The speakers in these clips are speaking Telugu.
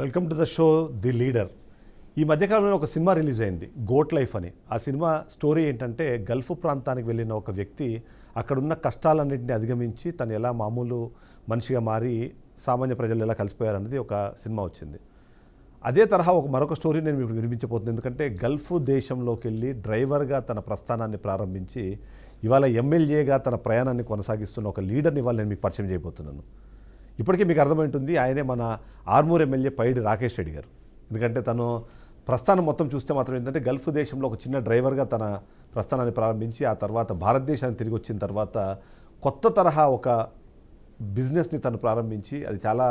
Welcome to the show the leader. ఈ మధ్యకాలంలో ఒక సినిమా రిలీజ్ అయింది, గోట్ లైఫ్ అని. ఆ సినిమా స్టోరీ ఏంటంటే, గల్ఫ్ ప్రాంతానికి వెళ్ళిన ఒక వ్యక్తి అక్కడున్న కష్టాలన్నింటినీ అధిగమించి తను ఎలా మామూలు మనిషిగా మారి సామాన్య ప్రజలు ఎలా కలిసిపోయారనేది ఒక సినిమా వచ్చింది. అదే తరహా మరొక స్టోరీ నేను మీకు వినిపించబోతున్నాను. ఎందుకంటే గల్ఫ్ దేశంలోకి వెళ్ళి డ్రైవర్గా తన ప్రస్థానాన్ని ప్రారంభించి ఇవాళ ఎమ్మెల్యేగా తన ప్రయాణాన్ని కొనసాగిస్తున్న ఒక లీడర్ని ఇవాళ నేను మీకు పరిచయం చేయబోతున్నాను. ఇప్పటికీ మీకు అర్థమవుతుంది, ఆయనే మన ఆర్మూర్ ఎమ్మెల్యే పైడి రాకేష్ రెడ్డి గారు. ఎందుకంటే తను ప్రస్థానం మొత్తం చూస్తే మాత్రం ఏంటంటే గల్ఫ్ దేశంలో ఒక చిన్న డ్రైవర్గా తన ప్రస్థానాన్ని ప్రారంభించి ఆ తర్వాత భారతదేశానికి తిరిగి వచ్చిన తర్వాత కొత్త తరహా ఒక బిజినెస్ని తను ప్రారంభించి అది చాలా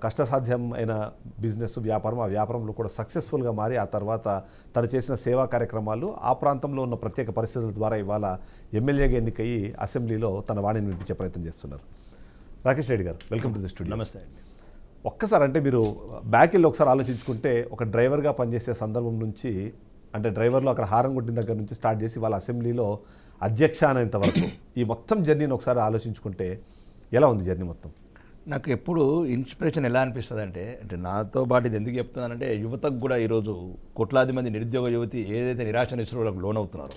కష్టసాధ్యమైన బిజినెస్ వ్యాపారం. ఆ వ్యాపారంలో కూడా సక్సెస్ఫుల్గా మారి ఆ తర్వాత తను చేసిన సేవా కార్యక్రమాలు ఆ ప్రాంతంలో ఉన్న ప్రత్యేక పరిస్థితుల ద్వారా ఇవాళ ఎమ్మెల్యేగా ఎన్నికయ్యి అసెంబ్లీలో తన వాణిని వినిపించే ప్రయత్నం చేస్తున్నారు. రాకేష్ రెడ్డి గారు, వెల్కమ్ టు ది స్టూడియో. నమస్తే అండి. ఒక్కసారి అంటే మీరు బ్యాక్ వెళ్ళి ఒకసారి ఆలోచించుకుంటే, ఒక డ్రైవర్గా పనిచేసే సందర్భం నుంచి, అంటే డ్రైవర్లో అక్కడ హారం కొట్టిన దగ్గర నుంచి స్టార్ట్ చేసి వాళ్ళ అసెంబ్లీలో అధ్యక్ష అనేంత వరకు ఈ మొత్తం జర్నీని ఒకసారి ఆలోచించుకుంటే ఎలా ఉంది జర్నీ మొత్తం? నాకు ఎప్పుడు ఇన్స్పిరేషన్ ఎలా అనిపిస్తుంది అంటే నాతో పాటు ఇది ఎందుకు చెప్తున్నానంటే, యువతకు కూడా ఈరోజు కోట్లాది మంది నిరుద్యోగ యువతి ఏదైతే నిరాశ నిస్పృహలకు లోనవుతున్నారో,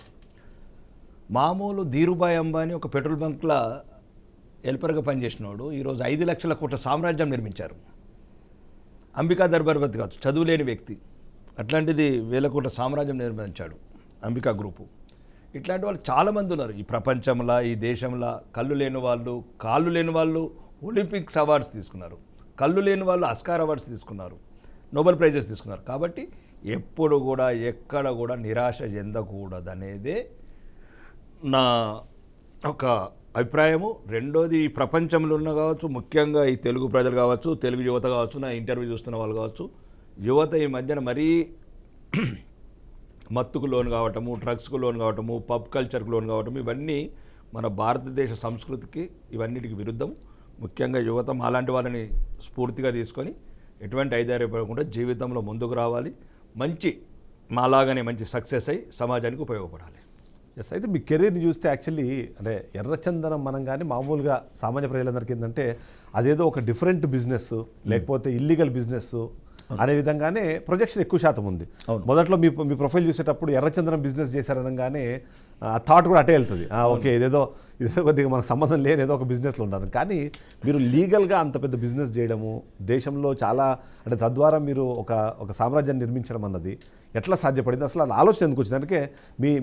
మామూలు ధీరుభాయ్ అంబానీ ఒక పెట్రోల్ బంక్లో హెల్పర్గా పనిచేసినవాడు ఈరోజు 5 లక్షల కోట్ల సామ్రాజ్యం నిర్మించారు. అంబికా దర్బార్వతి కావచ్చు, చదువులేని వ్యక్తి, అట్లాంటిది 1000 కోట్ల సామ్రాజ్యం నిర్మించాడు అంబికా గ్రూపు. ఇట్లాంటి వాళ్ళు చాలామంది ఉన్నారు ఈ ప్రపంచంలో, ఈ దేశంలో. కళ్ళు లేని వాళ్ళు, కాళ్ళు లేని వాళ్ళు ఒలింపిక్స్ అవార్డ్స్ తీసుకున్నారు, కళ్ళు లేని వాళ్ళు ఆస్కార్ అవార్డ్స్ తీసుకున్నారు, నోబెల్ ప్రైజెస్ తీసుకున్నారు. కాబట్టి ఎప్పుడు కూడా ఎక్కడ కూడా నిరాశ చెందకూడదు అనేదే నా ఒక అభిప్రాయము. రెండోది, ఈ ప్రపంచంలో ఉన్న కావచ్చు, ముఖ్యంగా ఈ తెలుగు ప్రజలు కావచ్చు, తెలుగు యువత కావచ్చు, నా ఇంటర్వ్యూ చూస్తున్న వాళ్ళు కావచ్చు, యువత ఈ మధ్యన మరీ మత్తుకు లోన్ కావటము, డ్రగ్స్కు లోన్ కావటము, పబ్ కల్చర్కు లోన్ కావటము, ఇవన్నీ మన భారతదేశ సంస్కృతికి ఇవన్నిటికి విరుద్ధం. ముఖ్యంగా యువత అలాంటి వాళ్ళని స్ఫూర్తిగా తీసుకొని ఎటువంటి ఐదార్యపడకుండా జీవితంలో ముందుకు రావాలి, మంచి మాలాగానే మంచి సక్సెస్ అయ్యి సమాజానికి ఉపయోగపడాలి. ఎస్. అయితే మీ కెరీర్ని చూస్తే యాక్చువల్లీ అంటే ఎర్రచందనం మనం కానీ మామూలుగా సామాన్య ప్రజలందరికీ ఏంటంటే అదేదో ఒక డిఫరెంట్ బిజినెస్ లేకపోతే ఇల్లీగల్ బిజినెస్ అనే విధంగానే ప్రొజెక్షన్ ఎక్కువ శాతం ఉంది. మొదట్లో మీ ప్రొఫైల్ చూసేటప్పుడు ఎర్రచందనం బిజినెస్ చేశారనగానే ఆ థాట్ కూడా అటే వెళ్తుంది, ఓకే ఇదేదో కొద్దిగా మనకు సంబంధం లేని ఏదో ఒక బిజినెస్లో ఉన్నారు. కానీ మీరు లీగల్గా అంత పెద్ద బిజినెస్ చేయడము, దేశంలో చాలా అంటే తద్వారా మీరు ఒక సామ్రాజ్యాన్ని నిర్మించడం అన్నది ఎట్లా సాధ్యపడింది, అసలు ఆలోచన ఎందుకు వచ్చింది? అందుకే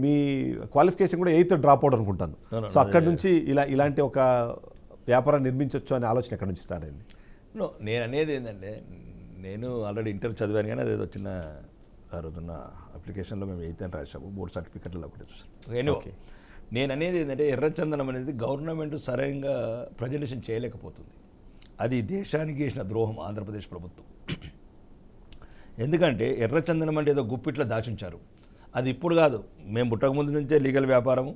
మీ క్వాలిఫికేషన్ కూడా 8th డ్రాప్ అవుట్ అనుకుంటాను. సో అక్కడి నుంచి ఇలాంటి ఒక వ్యాపారాన్ని నిర్మించవచ్చు అనే ఆలోచన ఎక్కడి నుంచి స్టార్ట్ అయింది? నేను అనేది ఏంటంటే, నేను ఆల్రెడీ ఇంటర్ చదివాను, కానీ అదేదో చిన్న ఆ రోజున్న అప్లికేషన్లో మేము 8th అని రాసాము, 3 సర్టిఫికెట్లు కూడా చూసాను. ఓకే, నేను అనేది ఏంటంటే ఎర్రచందనం అనేది గవర్నమెంట్ సరైనగా ప్రజెంటేషన్ చేయలేకపోతుంది. అది దేశానికి చేసిన ద్రోహం ఆంధ్రప్రదేశ్ ప్రభుత్వం. ఎందుకంటే ఎర్రచందనం అంటే ఏదో గుప్పిట్లో దాచుంచారు. అది ఇప్పుడు కాదు, మేము పుట్టకముందు నుంచే లీగల్ వ్యాపారము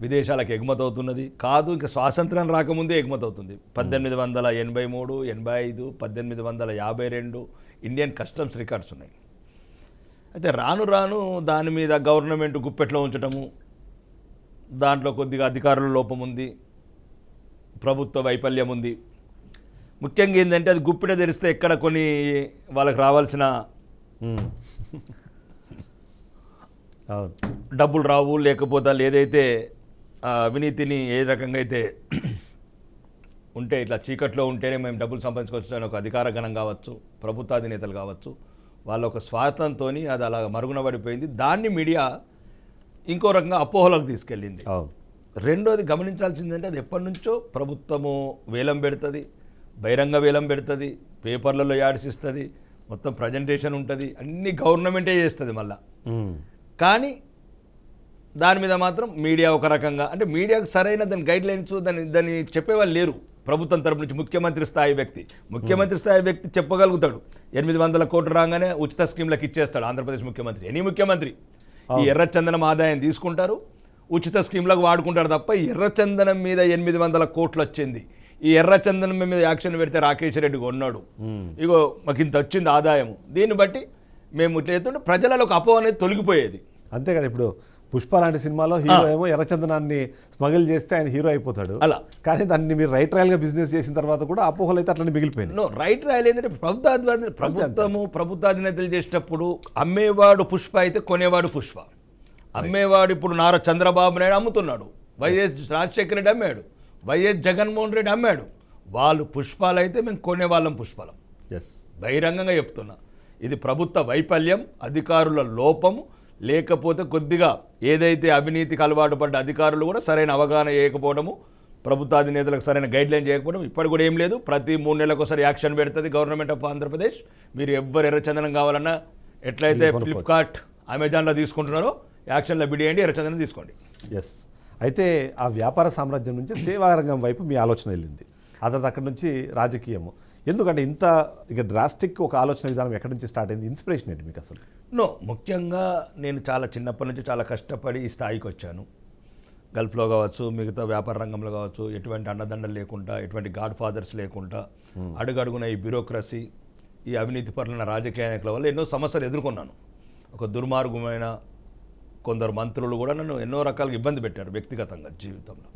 విదేశాలకు ఎగుమతి అవుతున్నది కాదు, ఇంకా స్వాతంత్రం రాకముందే ఎగుమతి అవుతుంది. 1883, 85, 1852 ఇండియన్ కస్టమ్స్ రికార్డ్స్ ఉన్నాయి. అయితే రాను రాను దాని మీద గవర్నమెంట్ గుప్పెట్లో ఉంచటము, దాంట్లో కొద్దిగా అధికారుల లోపం ఉంది, ప్రభుత్వ వైఫల్యం ఉంది. ముఖ్యంగా ఏంటంటే అది గుప్పిట తెరిస్తే ఎక్కడ కొన్ని వాళ్ళకి రావాల్సిన డబ్బులు రావు, లేకపోతే ఏదైతే అవినీతిని ఏ రకంగా అయితే ఉంటే ఇట్లా చీకట్లో ఉంటేనే మేము డబ్బులు సంపాదించుకోవచ్చు అని ఒక అధికార గణం కావచ్చు, ప్రభుత్వాధినేతలు కావచ్చు, వాళ్ళ ఒక స్వార్థంతో అది అలా మరుగున పడిపోయింది. దాన్ని మీడియా ఇంకో రకంగా అపోహలకు తీసుకెళ్ళింది. రెండోది గమనించాల్సిందంటే, అది ఎప్పటి నుంచో ప్రభుత్వము వేలం పెడుతుంది, బహిరంగ వేలం పెడుతుంది, పేపర్లలో యాడ్స్ ఇస్తుంది, మొత్తం ప్రజెంటేషన్ ఉంటుంది, అన్నీ గవర్నమెంటే చేస్తుంది మళ్ళా. కానీ దాని మీద మాత్రం మీడియా ఒక రకంగా, అంటే మీడియాకు సరైన దాని గైడ్ లైన్స్ దాన్ని చెప్పేవాళ్ళు లేరు. ప్రభుత్వం తరపు నుంచి ముఖ్యమంత్రి స్థాయి వ్యక్తి చెప్పగలుగుతాడు, 800 కోట్లు రాగానే ఉచిత స్కీమ్లకు ఇచ్చేస్తాడు ఆంధ్రప్రదేశ్ ముఖ్యమంత్రి. ఎనీ ముఖ్యమంత్రి ఈ ఎర్రచందనం ఆదాయం తీసుకుంటారు, ఉచిత స్కీమ్లకు వాడుకుంటారు తప్ప ఎర్రచందనం మీద 800 కోట్లు వచ్చింది, ఈ ఎర్రచందనం మీద యాక్షన్ పెడితే రాకేష్ రెడ్డి కొన్నాడు, ఇగో మాకు ఇంత వచ్చింది ఆదాయం, దీన్ని బట్టి మేము ఇట్లా చేస్తుంటే ప్రజలలో ఒక అపోహ అనేది తొలగిపోయేది. అంతే కదా. ఇప్పుడు పుష్ప లాంటి సినిమాలో హీరో ఏమో ఎర్రచందనాన్ని స్మగిల్ చేస్తే ఆయన హీరో అయిపోతాడు, అలా. కానీ దాన్ని మీరు రైట్ రాయల్గా బిజినెస్ చేసిన తర్వాత కూడా అపోహలు అయితే అట్లనే మిగిలిపోయినాయి. నో రైట్ రాయల్ ఏంటంటే ప్రభుత్వాధినేతలు చేసేటప్పుడు అమ్మేవాడు పుష్ప అయితే కొనేవాడు పుష్ప. అమ్మేవాడు ఇప్పుడు నారా చంద్రబాబు నాయుడు అమ్ముతున్నాడు, వైఎస్ రాజశేఖర రెడ్డి అమ్మాడు, వైఎస్ జగన్మోహన్ రెడ్డి అమ్మాడు. వాళ్ళు పుష్పాలు అయితే మేము కొనేవాళ్ళం పుష్పాలం. ఎస్, బహిరంగంగా చెప్తున్నా. ఇది ప్రభుత్వ వైఫల్యం, అధికారుల లోపము, లేకపోతే కొద్దిగా ఏదైతే అవినీతికి అలవాటు పడ్డ అధికారులు కూడా సరైన అవగాహన చేయకపోవడము, ప్రభుత్వాధినేతలకు సరైన గైడ్లైన్ చేయకపోవడం. ఇప్పటి కూడా ఏం లేదు, ప్రతి 3 నెలలకు ఒకసారి యాక్షన్ పెడుతుంది గవర్నమెంట్ ఆఫ్ ఆంధ్రప్రదేశ్. మీరు ఎవ్వరు ఎర్రచందనం కావాలన్నా ఎట్లయితే ఫ్లిప్కార్ట్ అమెజాన్లో తీసుకుంటున్నారో యాక్షన్లో బిడియండి, ఎర్రచందనం తీసుకోండి. ఎస్. అయితే ఆ వ్యాపార సామ్రాజ్యం నుంచి సేవారంగం వైపు మీ ఆలోచన వెళ్ళింది, ఆ తర్వాత అక్కడి నుంచి రాజకీయము. ఎందుకంటే ఇంత ఇక డ్రాస్టిక్ ఒక ఆలోచన విధానం ఎక్కడి నుంచి స్టార్ట్ అయింది? ఇన్స్పిరేషన్ ఏంటి మీకు అసలు? నో, ముఖ్యంగా నేను చాలా చిన్నప్పటి నుంచి చాలా కష్టపడి ఈ స్థాయికి వచ్చాను. గల్ఫ్లో కావచ్చు, మిగతా వ్యాపార రంగంలో కావచ్చు, ఎటువంటి అండదండలు లేకుండా, ఎటువంటి గాడ్ ఫాదర్స్ లేకుండా, అడుగడుగున ఈ బ్యూరోక్రసీ, ఈ అవినీతి పరులైన రాజకీయ నాయకుల వల్ల ఎన్నో సమస్యలు ఎదుర్కొన్నాను. ఒక దుర్మార్గమైన కొందరు మంత్రులు కూడా నన్ను ఎన్నో రకాలుగా ఇబ్బంది పెట్టారు వ్యక్తిగతంగా జీవితంలో.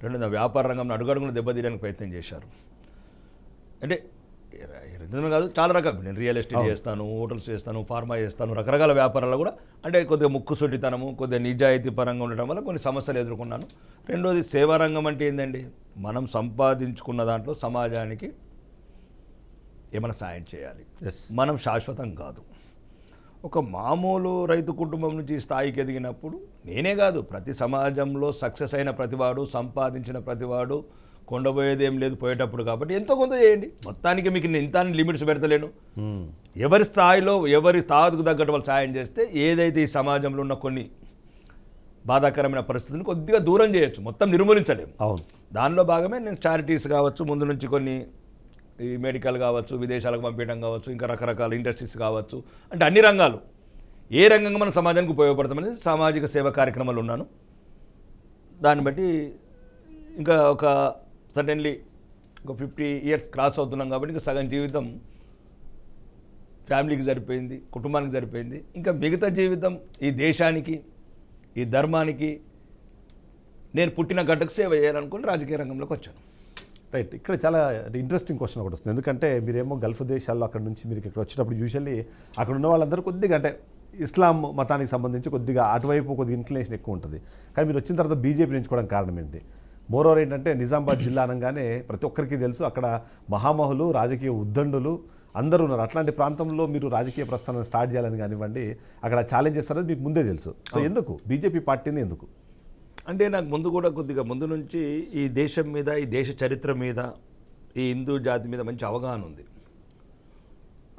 రెండోది వ్యాపార రంగంలో అడుగడుగున దెబ్బతీయడానికి ప్రయత్నం చేశారు. అంటే కాదు, చాలా రకాలు. నేను రియల్ ఎస్టేట్ చేస్తాను, హోటల్స్ చేస్తాను, ఫార్మా చేస్తాను, రకరకాల వ్యాపారాలు కూడా. అంటే కొద్దిగా ముక్కుసూటితనము, కొద్దిగా నిజాయితీ పరంగా ఉండటం వల్ల కొన్ని సమస్యలు ఎదుర్కొన్నాను. రెండోది సేవారంగం అంటే ఏంటండి, మనం సంపాదించుకున్న దాంట్లో సమాజానికి ఏమైనా సాయం చేయాలి. మనం శాశ్వతం కాదు. ఒక మామూలు రైతు కుటుంబం నుంచి స్థాయికి ఎదిగినప్పుడు నేనే కాదు, ప్రతి సమాజంలో సక్సెస్ అయిన ప్రతివాడు, సంపాదించిన ప్రతివాడు కొండపోయేదేం లేదు పోయేటప్పుడు. కాబట్టి ఎంతో కొంత చేయండి. మొత్తానికి మీకు నేను ఇంత లిమిట్స్ పెడతలేను. ఎవరి స్థాయిలో ఎవరి స్థాయికి తగ్గట్టు వాళ్ళు సాయం చేస్తే ఏదైతే ఈ సమాజంలో ఉన్న కొన్ని బాధాకరమైన పరిస్థితులను కొద్దిగా దూరం చేయొచ్చు, మొత్తం నిర్మూలించలేము. అవును, దానిలో భాగమే నేను చారిటీస్ కావచ్చు, ముందు నుంచి కొన్ని ఈ మెడికల్ కావచ్చు, విదేశాలకు పంపించడం కావచ్చు, ఇంకా రకరకాల ఇండస్ట్రీస్ కావచ్చు, అంటే అన్ని రంగాలు ఏ రంగంగా మన సమాజానికి ఉపయోగపడతామనేది సామాజిక సేవా కార్యక్రమాలు ఉన్నాను. దాన్ని బట్టి ఇంకా ఒక సడన్లీ ఒక 50 years క్రాస్ అవుతున్నాం కాబట్టి ఇంకా సగం జీవితం ఫ్యామిలీకి సరిపోయింది, కుటుంబానికి సరిపోయింది. ఇంకా మిగతా జీవితం ఈ దేశానికి, ఈ ధర్మానికి నేను పుట్టిన గడ్డకు సేవ చేయాలనుకుని రాజకీయ రంగంలోకి వచ్చాను. రైట్. ఇక్కడ చాలా ఇంట్రెస్టింగ్ క్వశ్చన్ ఒకటి వస్తుంది. ఎందుకంటే మీరేమో గల్ఫ్ దేశాల్లో అక్కడ నుంచి మీరు ఇక్కడ వచ్చేటప్పుడు యూజువల్లీ అక్కడ ఉన్న వాళ్ళందరూ కొద్దిగా అంటే ఇస్లాం మతానికి సంబంధించి కొద్దిగా అటువైపు కొద్దిగా ఇన్క్లినేషన్ ఎక్కువ ఉంటుంది. కానీ మీరు వచ్చిన తర్వాత బీజేపీ ఎంచుకోవడం కారణం ఏంటి? మోరోవర్ ఏంటంటే నిజామాబాద్ జిల్లా అనగానే ప్రతి ఒక్కరికి తెలుసు అక్కడ మహామహులు, రాజకీయ ఉద్దండులు అందరూ ఉన్నారు. అట్లాంటి ప్రాంతంలో మీరు రాజకీయ ప్రస్థానం స్టార్ట్ చేయాలని కానివ్వండి, అక్కడ ఛాలెంజ్ చేస్తారని మీకు ముందే తెలుసు. సో ఎందుకు బీజేపీ పార్టీని ఎందుకు? అంటే నాకు ముందు కూడా కొద్దిగా ముందు నుంచి ఈ దేశం మీద, ఈ దేశ చరిత్ర మీద, ఈ హిందూ జాతి మీద మంచి అవగాహన ఉంది.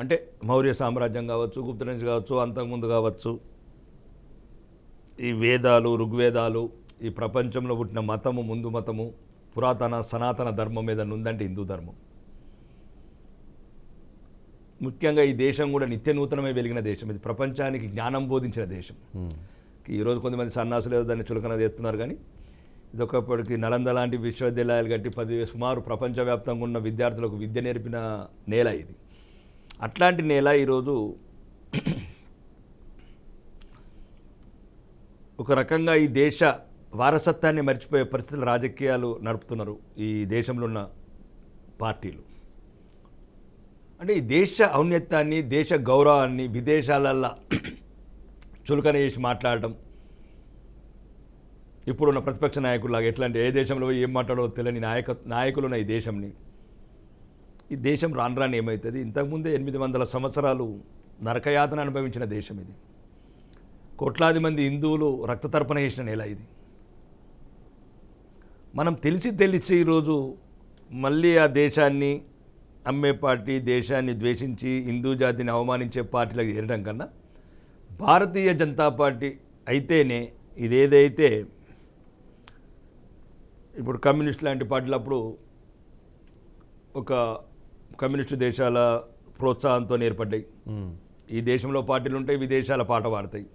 అంటే మౌర్య సామ్రాజ్యం కావచ్చు, గుప్త నుంచి కావచ్చు, అంతకుముందు కావచ్చు, ఈ వేదాలు, ఋగ్వేదాలు, ఈ ప్రపంచంలో పుట్టిన మతము, ముందు మతము, పురాతన సనాతన ధర్మం మీద ఉందంటే హిందూ ధర్మం. ముఖ్యంగా ఈ దేశం కూడా నిత్య నూతనమై వెలిగిన దేశం. ఇది ప్రపంచానికి జ్ఞానం బోధించిన దేశం. ఈరోజు కొంతమంది సన్నాసులు దాన్ని చులకన చేస్తున్నారు, కానీ ఇది ఒకప్పటికి నలంద లాంటి విశ్వవిద్యాలయాలు కట్టి సుమారు ప్రపంచవ్యాప్తంగా ఉన్న విద్యార్థులకు విద్య నేర్పిన నేల ఇది. అట్లాంటి నేల ఈరోజు ఒక రకంగా ఈ దేశ వారసత్వాన్ని మర్చిపోయే పరిస్థితులు రాజకీయాలు నడుపుతున్నారు ఈ దేశంలో ఉన్న పార్టీలు. అంటే ఈ దేశ ఔన్నత్యాన్ని, దేశ గౌరవాన్ని విదేశాలల్లో చులకన చేసి మాట్లాడటం. ఇప్పుడున్న ప్రతిపక్ష నాయకుల్లాగా ఎట్లాంటి ఏ దేశంలో ఏం మాట్లాడో తెలియని నాయకులు ఉన్న ఈ దేశంని, ఈ దేశం రాను రాని ఏమవుతుంది? ఇంతకుముందే 800 సంవత్సరాలు నరకయాతన అనుభవించిన దేశం ఇది. కోట్లాది మంది హిందువులు రక్తతర్పణ చేసిన నేల ఇది. మనం తెలిసి ఈరోజు మళ్ళీ ఆ దేశాన్ని అమ్మే పార్టీ, దేశాన్ని ద్వేషించి హిందూ జాతిని అవమానించే పార్టీలకు చేరడం కన్నా భారతీయ జనతా పార్టీ అయితేనే ఇదేదైతే ఇప్పుడు కమ్యూనిస్ట్ లాంటి పార్టీలు అప్పుడు ఒక కమ్యూనిస్టు దేశాల ప్రోత్సాహంతో ఏర్పడ్డాయి. ఈ దేశంలో పార్టీలు ఉంటాయి, విదేశాల పాట పాడతాయి.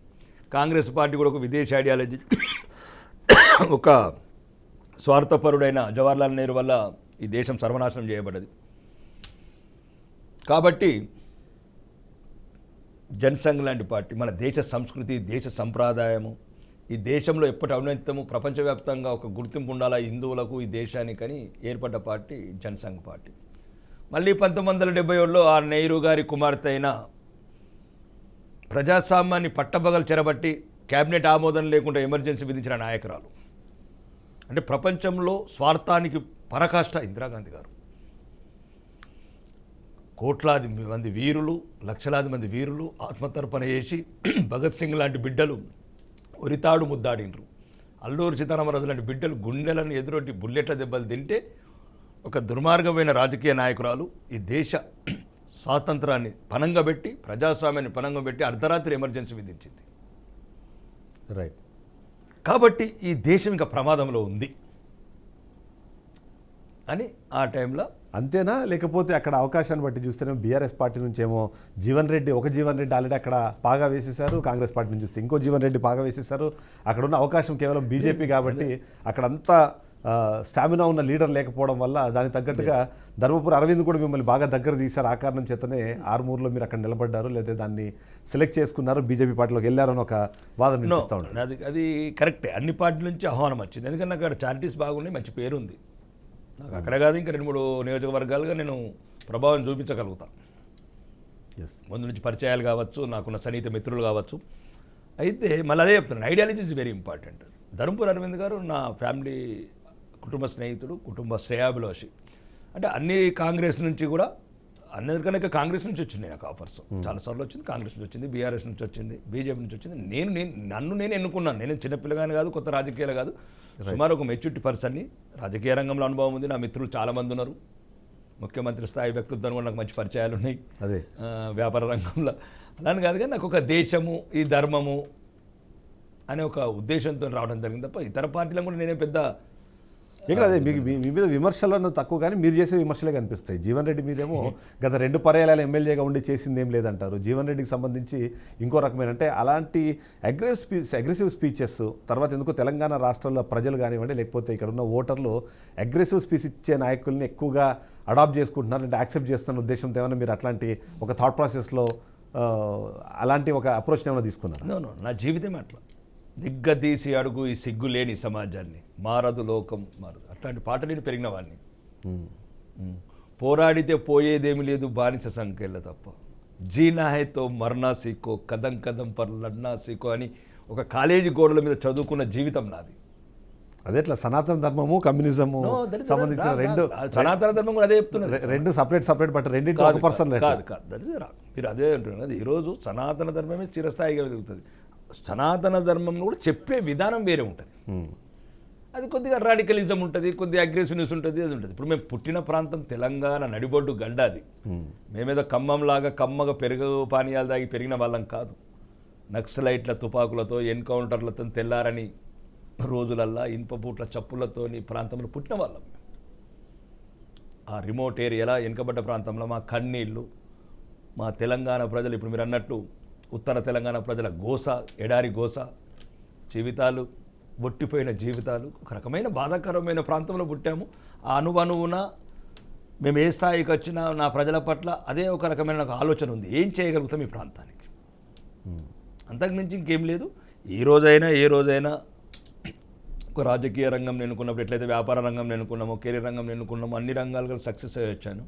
కాంగ్రెస్ పార్టీ కూడా ఒక విదేశీ ఐడియాలజీ, ఒక స్వార్థపరుడైన జవహర్లాల్ నెహ్రూ వల్ల ఈ దేశం సర్వనాశనం చేయబడ్డది. కాబట్టి జనసంఘ్ లాంటి పార్టీ మన దేశ సంస్కృతి, దేశ సంప్రదాయము, ఈ దేశంలో ఎప్పటి ఔన్నత్యము ప్రపంచవ్యాప్తంగా ఒక గుర్తింపు ఉండాలా హిందువులకు ఈ దేశానికని ఏర్పడ్డ పార్టీ జనసంఘ్ పార్టీ. మళ్ళీ 1977లో ఆ నెహ్రూ గారి కుమార్తె అయిన ప్రజాస్వామ్యాన్ని పట్టబగలు చెరబట్టి క్యాబినెట్ ఆమోదం లేకుండా ఎమర్జెన్సీ విధించిన నాయకురాలు. అంటే ప్రపంచంలో స్వార్థానికి పరాకాష్ట ఇందిరాగాంధీ గారు. కోట్లాది మంది వీరులు, లక్షలాది మంది వీరులు ఆత్మతర్పణ చేసి భగత్ సింగ్ లాంటి బిడ్డలు ఉరితాడు ముద్దాడినరు. అల్లూరి సీతారామరాజు లాంటి బిడ్డలు గుండెలను ఎదురొట్టి బుల్లెట్ల దెబ్బలు తింటే ఒక దుర్మార్గమైన రాజకీయ నాయకురాలు ఈ దేశ స్వాతంత్రాన్ని పనంగా పెట్టి, ప్రజాస్వామ్యాన్ని పనంగా పెట్టి అర్ధరాత్రి ఎమర్జెన్సీ విధించింది. రైట్. కాబట్టి ఈ దేశం ఇంకా ప్రమాదంలో ఉంది అని ఆ టైంలో. అంతేనా, లేకపోతే అక్కడ అవకాశాన్ని బట్టి చూస్తేనే బీఆర్ఎస్ పార్టీ నుంచి ఏమో జీవన్ రెడ్డి ఆల్రెడీ అక్కడ పాగా వేసేశారు, కాంగ్రెస్ పార్టీ నుంచి చూస్తే ఇంకో జీవన్ రెడ్డి పాగా వేసేశారు. అక్కడ ఉన్న అవకాశం కేవలం బీజేపీ కాబట్టి అక్కడంతా స్టామినా ఉన్న లీడర్ లేకపోవడం వల్ల దానికి తగ్గట్టుగా ధర్మపురి అరవింద్ కూడా మిమ్మల్ని బాగా దగ్గర తీశారు. ఆ కారణం చేతనే ఆర్మూర్లో మీరు అక్కడ నిలబడ్డారు, లేదా దాన్ని సెలెక్ట్ చేసుకున్నారు, బీజేపీ పార్టీలోకి వెళ్ళారని ఒక వాదన వినిపిస్తూ ఉంటుంది. అది కరెక్టే. అన్ని పార్టీల నుంచి ఆహ్వానం వచ్చింది. ఎందుకంటే అక్కడ చారిటీస్ బాగున్నాయి, మంచి పేరుంది. నాకు అక్కడ కాదు ఇంకా 2-3 నియోజకవర్గాలుగా నేను ప్రభావం చూపించగలుగుతాను. ముందు నుంచి పరిచయాలు కావచ్చు, నాకున్న సన్నిహిత మిత్రులు కావచ్చు. అయితే మళ్ళీ అదే చెప్తున్నాను, ideology is very important. Dharmapuri Arvind గారు నా ఫ్యామిలీ కుటుంబ స్నేహితుడు, కుటుంబ శ్రేయాభిలాషి. అంటే అన్ని కాంగ్రెస్ నుంచి కూడా, అందరికన్నా కాంగ్రెస్ నుంచి వచ్చింది నాకు ఆఫర్స్ చాలాసార్లు వచ్చింది. కాంగ్రెస్ నుంచి వచ్చింది, బీఆర్ఎస్ నుంచి వచ్చింది, బీజేపీ నుంచి వచ్చింది. నన్ను నేను ఎన్నుకున్నాను. నేను చిన్నపిల్లగాని కాదు, కొత్త రాజకీయాలు కాదు, సుమారు ఒక మెచ్యూరిటీ పర్సన్ని. రాజకీయ రంగంలో అనుభవం ఉంది. నా మిత్రులు చాలామంది ఉన్నారు. ముఖ్యమంత్రి స్థాయి వ్యక్తులతో కూడా నాకు మంచి పరిచయాలు ఉన్నాయి. అదే వ్యాపార రంగంలో అలాని కాదు, కానీ నాకు ఒక దేశము, ఈ ధర్మము అనే ఒక ఉద్దేశంతో రావడం జరిగింది తప్ప ఇతర పార్టీలను కూడా నేనే పెద్ద ఇక్కడ అదే మీ మీద విమర్శలు తక్కువ, కానీ మీరు చేసే విమర్శలే కనిపిస్తాయి. జీవన్ రెడ్డి మీదేమో గత 2 పర్యాయాలు ఎమ్మెల్యేగా ఉండి చేసింది ఏం లేదంటారు. జీవన్ రెడ్డికి సంబంధించి ఇంకో రకమైన, అంటే అలాంటి అగ్రెసివ్ స్పీచెస్ తర్వాత ఎందుకో తెలంగాణ రాష్ట్రంలో ప్రజలు కానివ్వండి, లేకపోతే ఇక్కడ ఉన్న ఓటర్లు అగ్రెసివ్ స్పీచ్ ఇచ్చే నాయకుల్ని ఎక్కువగా అడాప్ట్ చేసుకుంటున్నారు, అంటే యాక్సెప్ట్ చేస్తున్న ఉద్దేశంతో ఏమైనా మీరు అట్లాంటి ఒక థాట్ ప్రాసెస్లో అలాంటి ఒక అప్రోచ్ ఏమైనా తీసుకున్నారు? నా జీవితం అట్లా దిగ్గదీసి అడుగు ఈ సిగ్గు లేని సమాజాన్ని, మారదు లోకం మారదు, అట్లాంటి పాటలు పెరిగిన వాడిని. పోరాడితే పోయేదేమి లేదు బానిస సంఖ్యల తప్ప, జీనా హైతో మర్నా సీకో, కదం కదం పర్ లడ్నా సీకో అని ఒక కాలేజీ గోడల మీద చదువుకున్న జీవితం నాది. అదే ఇట్లా సనాతన ధర్మము కమ్యూనిజము సంబంధించిన సనాతన ధర్మం కూడా అదే చెప్తున్నారు. రెండు సపరేట్ బట్ రెండింటి ఒక పర్సన్ కాదు మీరు అదే అంటున్నారు. ఈరోజు సనాతన ధర్మమే చిరస్థాయిగా వెలుగుతుంది. సనాతన ధర్మం కూడా చెప్పే విధానం వేరే ఉంటుంది. అది కొద్దిగా రాడికలిజం ఉంటుంది, కొద్దిగా అగ్రెసివ్నెస్ ఉంటుంది, అది ఉంటుంది. ఇప్పుడు మేము పుట్టిన ప్రాంతం తెలంగాణ నడిబొడ్డు గడ్డ. అది మేమేదో ఖమ్మంలాగా కమ్మగా పెరుగు పానీయాలు తాగి పెరిగిన వాళ్ళం కాదు. నక్సలైట్ల తుపాకులతో, ఎన్కౌంటర్లతో తెల్లారని రోజులల్లా ఇనుపపూట్ల చప్పులతోని ప్రాంతంలో పుట్టిన వాళ్ళం. ఆ రిమోట్ ఏరియాలా వెనుకబడ్డ ప్రాంతంలో మా కన్నీళ్ళు, మా తెలంగాణ ప్రజలు, ఇప్పుడు మీరు అన్నట్లు ఉత్తర తెలంగాణ ప్రజల గోస, ఎడారి గోస జీవితాలు, ఒట్టిపోయిన జీవితాలు, ఒక రకమైన బాధాకరమైన ప్రాంతంలో పుట్టాము. ఆ అణువణువున మేము ఏ స్థాయికి వచ్చినా నా ప్రజల పట్ల అదే ఒక రకమైన నాకు ఆలోచన ఉంది, ఏం చేయగలుగుతాం ఈ ప్రాంతానికి. అంతకుమించి ఇంకేం లేదు. ఏ రోజైనా ఒక రాజకీయ రంగం ఎన్నుకున్నప్పుడు ఎట్లయితే వ్యాపార రంగం ఎన్నుకున్నామో, కెరీర్ రంగం ఎన్నుకున్నామో, అన్ని రంగాలుగా సక్సెస్ అయ్యి వచ్చాను.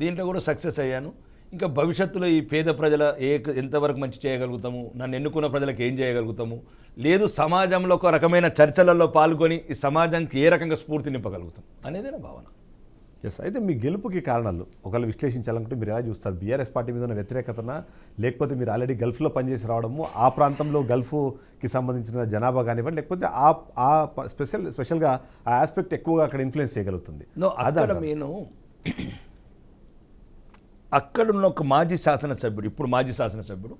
దీంట్లో కూడా సక్సెస్ అయ్యాను. ఇంకా భవిష్యత్తులో ఈ పేద ప్రజల ఎంతవరకు మంచి చేయగలుగుతాము, నన్ను ఎన్నుకున్న ప్రజలకు ఏం చేయగలుగుతాము, లేదు సమాజంలో ఒక రకమైన చర్చలలో పాల్గొని ఈ సమాజానికి ఏ రకంగా స్ఫూర్తి నింపగలుగుతాం అనేదే నా భావన. ఎస్. అయితే మీ గెలుపుకి కారణాలు ఒకవేళ విశ్లేషించాలనుకుంటే మీరు ఎలా చూస్తారు? బీఆర్ఎస్ పార్టీ మీద ఉన్న వ్యతిరేకతనా, లేకపోతే మీరు ఆల్రెడీ గల్ఫ్లో పనిచేసి రావడము, ఆ ప్రాంతంలో గల్ఫ్కి సంబంధించిన జనాభా కానివ్వండి, లేకపోతే ఆ స్పెషల్గా ఆ ఆస్పెక్ట్ ఎక్కువగా అక్కడ ఇన్ఫ్లుయెన్స్ చేయగలుగుతుంది? అక్కడున్న ఒక మాజీ శాసనసభ్యుడు, ఇప్పుడు మాజీ శాసనసభ్యుడు,